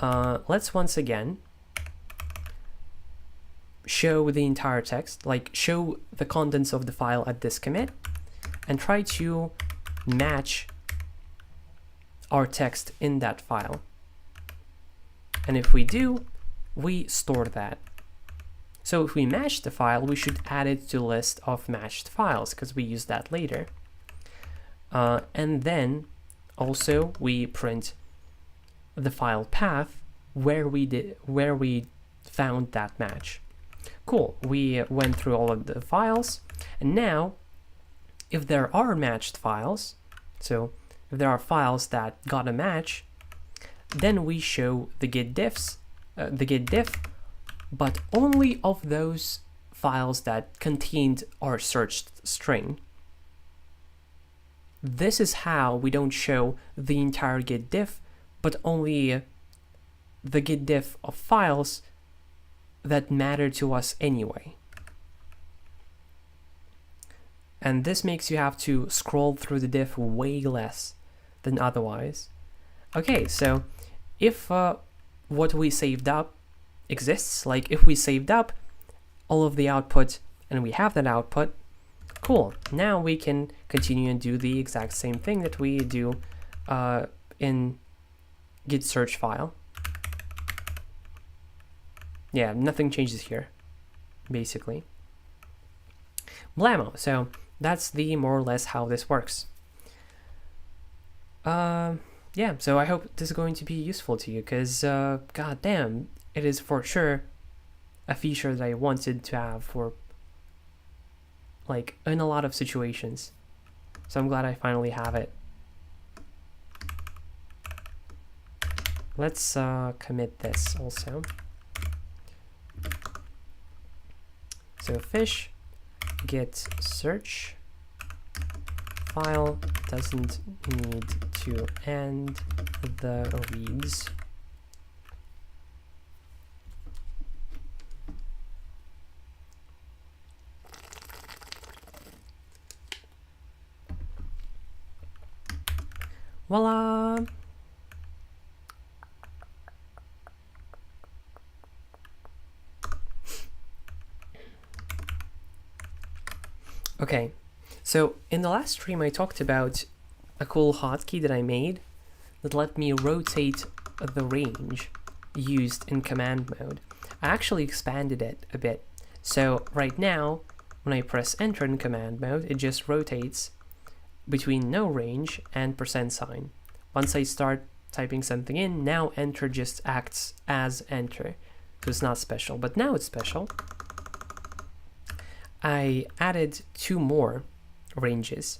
Speaker 1: Let's once again show the entire text, like show the contents of the file at this commit, and try to match our text in that file. And if we do, we store that. So if we match the file, we should add it to the list of matched files, because we use that later. And then also we print the file path where we found that match. Cool, we went through all of the files, and now if there are matched files, so if there are files that got a match, then we show the git diffs, the git diff, but only of those files that contained our searched string. This is how we don't show the entire git diff, but only the git diff of files that matter to us anyway. And this makes you have to scroll through the diff way less than otherwise. Okay, so if what we saved up exists, like if we saved up all of the output and we have that output, cool. Now we can continue and do the exact same thing that we do in git search file. Yeah, nothing changes here, basically. Blammo. So that's the more or less how this works. Yeah, so I hope this is going to be useful to you, because god damn, it is for sure a feature that I wanted to have for like in a lot of situations. So I'm glad I finally have it. Let's commit this also. So fish git search file doesn't need to end the reads Voila! Okay, so in the last stream I talked about a cool hotkey that I made that let me rotate the range used in command mode. I actually expanded it a bit. So right now, when I press enter in command mode, it just rotates between no range and %sign. Once I start typing something in, now enter just acts as enter. So it's not special, but now it's special. I added 2 more ranges.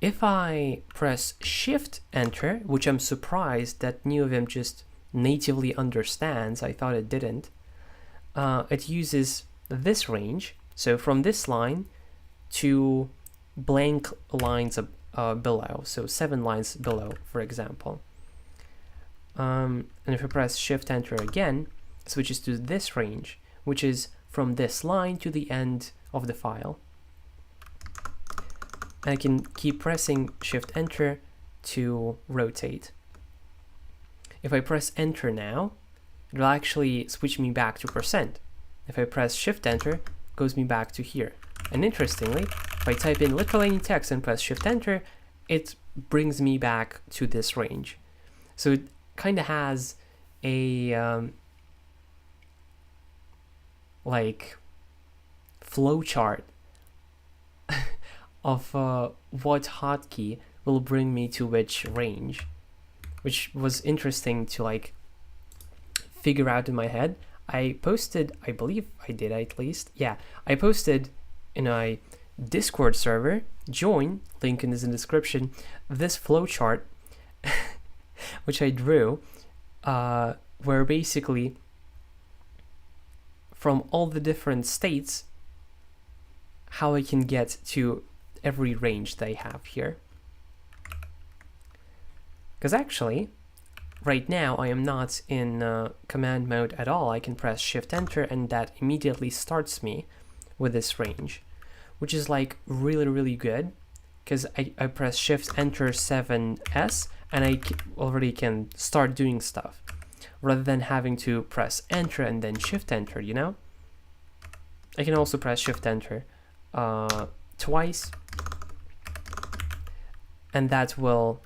Speaker 1: If I press Shift Enter, which I'm surprised that NeoVim just natively understands, I thought it didn't, it uses this range, so from this line to blank lines below, so 7 lines below, for example. And if I press Shift Enter again, it switches to this range, which is from this line to the end of the file. And I can keep pressing Shift Enter to rotate. If I press Enter now, it will actually switch me back to %. If I press Shift Enter, it goes me back to here. And interestingly, if I type in literal any text and press Shift Enter, it brings me back to this range. So it kind of has a like flow chart of what hotkey will bring me to which range, which was interesting to like figure out in my head. I posted, I believe I did at least, yeah, I posted in a Discord server, join, link is in the description, this flowchart which I drew, where basically from all the different states, how I can get to every range they have here. Because actually, right now I am not in command mode at all. I can press Shift Enter and that immediately starts me with this range, which is like really good, because I press Shift Enter 7S and I already can start doing stuff rather than having to press Enter and then Shift Enter, you know? I can also press Shift Enter twice, and that will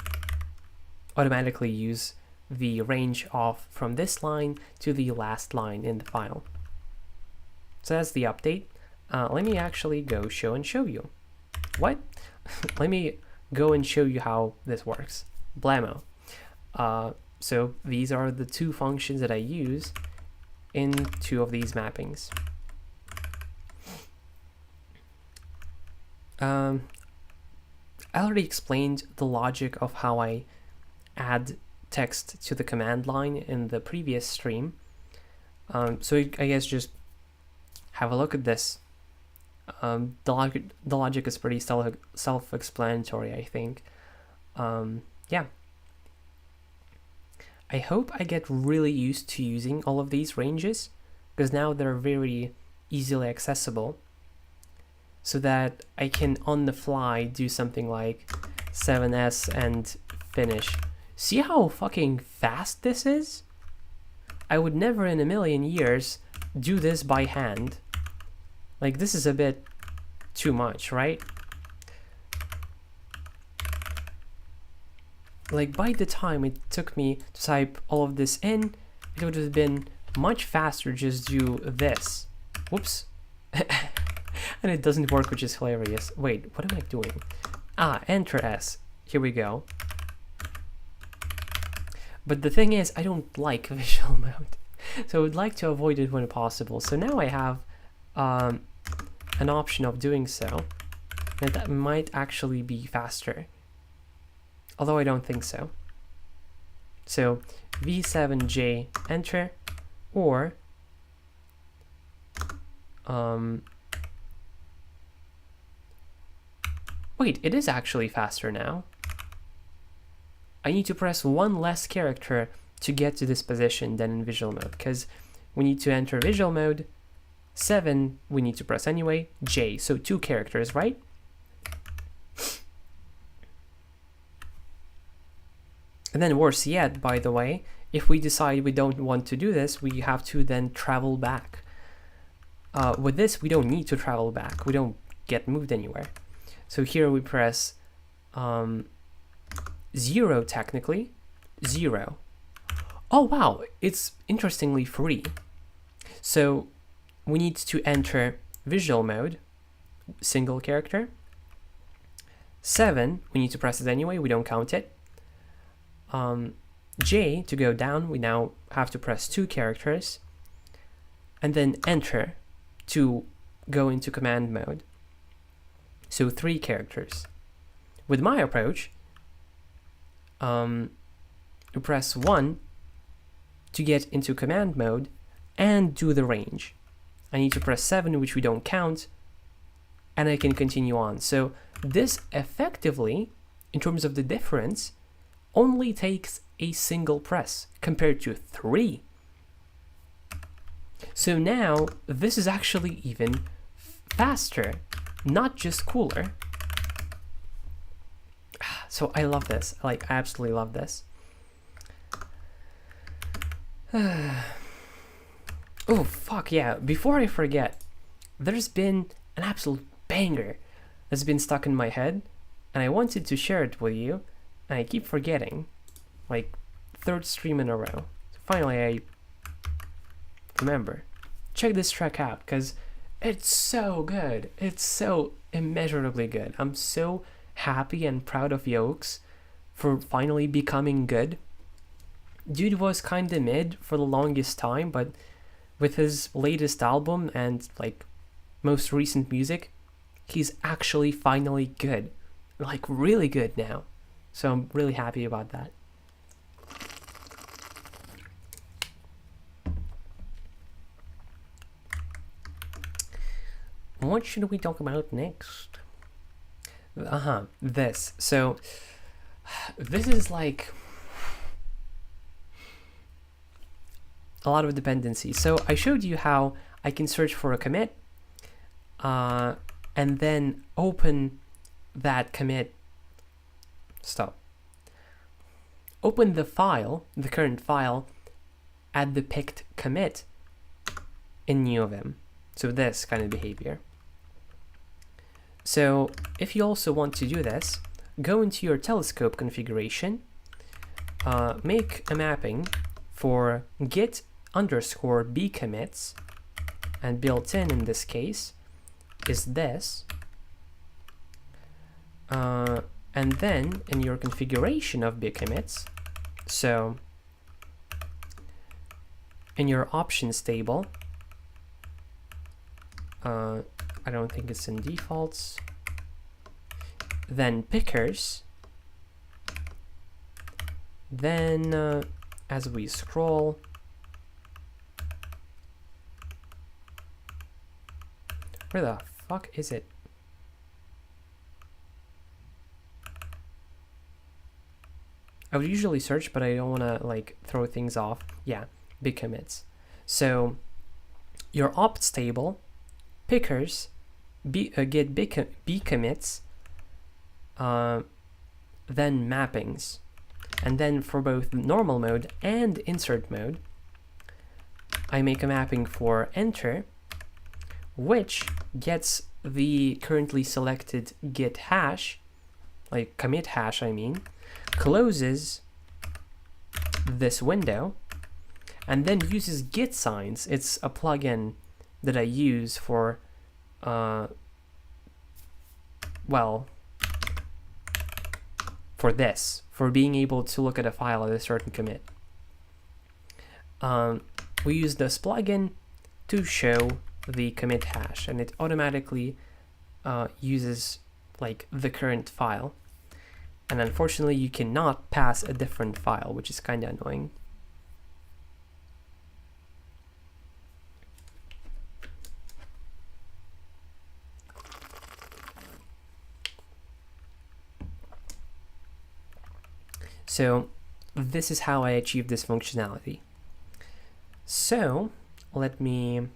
Speaker 1: automatically use the range off from this line to the last line in the file. So that's the update. Let me actually go show you. What? Let me go and show you how this works. Blammo. So these are the 2 functions that I use in 2 of these mappings. I already explained the logic of how I add text to the command line in the previous stream. So I guess just have a look at this. The logic is pretty self-explanatory, I think. Yeah. I hope I get really used to using all of these ranges, because now they're very easily accessible, so that I can on the fly do something like 7S and finish. See how fucking fast this is? I would never in a million years do this by hand. Like, this is a bit too much, right? Like, by the time it took me to type all of this in, it would have been much faster just do this. Whoops. And it doesn't work, which is hilarious. Wait, what am I doing? Enter S. Here we go. But the thing is, I don't like visual mode, so I would like to avoid it when possible. So now I have an option of doing so, and that might actually be faster, although I don't think so. So V7J enter, or wait, it is actually faster now. I need to press 1 less character to get to this position than in visual mode, because we need to enter visual mode 7 we need to press anyway, J, so 2 characters, right? And then worse yet, by the way, if we decide we don't want to do this, we have to then travel back. With this, we don't need to travel back. We don't get moved anywhere. So here we press 0 technically, 0. Oh wow, it's interestingly free. So we need to enter visual mode, single character. 7, we need to press it anyway, we don't count it. J, to go down, we now have to press 2 characters. And then enter to go into command mode. So 3 characters. With my approach, you press 1 to get into command mode and do the range. I need to press 7, which we don't count, and I can continue on. So this effectively, in terms of the difference, only takes a single press compared to 3. So now this is actually even faster, not just cooler. So I love this. Like, I absolutely love this. Oh, fuck yeah. Before I forget, there's been an absolute banger that's been stuck in my head, and I wanted to share it with you, and I keep forgetting. Like, 3rd stream in a row. So finally, I remember. Check this track out, because it's so good. It's so immeasurably good. I'm so happy and proud of Yokes for finally becoming good. Dude was kinda mid for the longest time, but with his latest album and like most recent music, he's actually finally good. Like really good now. So I'm really happy about that. What should we talk about next? This. So this is like a lot of dependencies. So I showed you how I can search for a commit and then open that commit. Open the file, the current file, at the picked commit in NewVim. So this kind of behavior. So if you also want to do this, go into your telescope configuration, make a mapping for git underscore bcommits, and built in this case is this. And then in your configuration of bcommits, so in your options table, I don't think it's in defaults, then pickers, then as we scroll, where the fuck is it? I would usually search, but I don't want to like throw things off. Yeah, big commits. So your ops table, pickers, get b commits, then mappings, and then for both normal mode and insert mode, I make a mapping for enter, which gets the currently selected git hash, like commit hash I mean, closes this window, and then uses git signs. It's a plugin that I use for, well, for this, for being able to look at a file at a certain commit. We use this plugin to show the commit hash, and it automatically uses like the current file. And unfortunately, you cannot pass a different file, which is kind of annoying. So this is how I achieve this functionality. So let me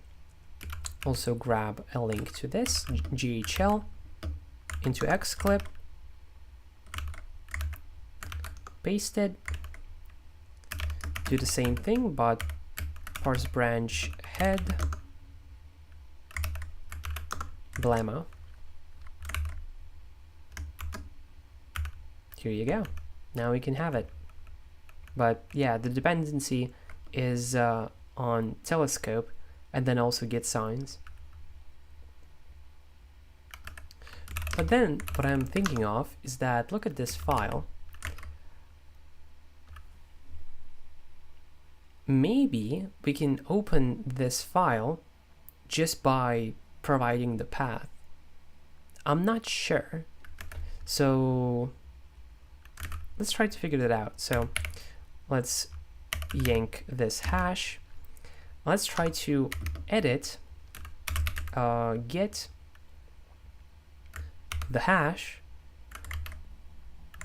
Speaker 1: also grab a link to this, GHL, into Xclip, paste it, do the same thing, but parse branch head, blammo. Here you go. Now we can have it. But yeah, the dependency is on telescope, and then also get signs. But then what I'm thinking of is that, look at this file. Maybe we can open this file just by providing the path. I'm not sure. So let's try to figure that out. So let's yank this hash. Let's try to edit get the hash,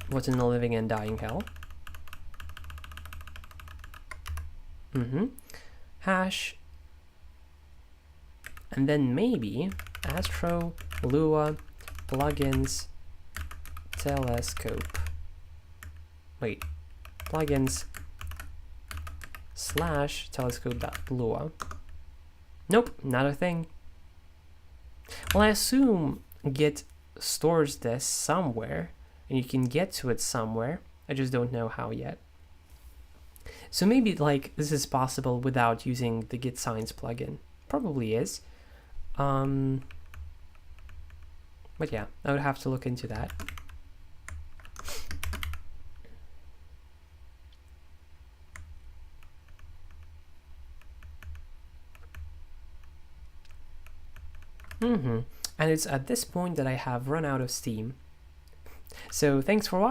Speaker 1: what's in the living and dying hell. Hash, and then maybe Astro Lua plugins telescope. Wait, plugins / telescope.lua. Nope, not a thing. Well, I assume Git stores this somewhere, and you can get to it somewhere. I just don't know how yet. So maybe like this is possible without using the Git Signs plugin. Probably is. But yeah, I would have to look into that. And it's at this point that I have run out of steam. So thanks for watching.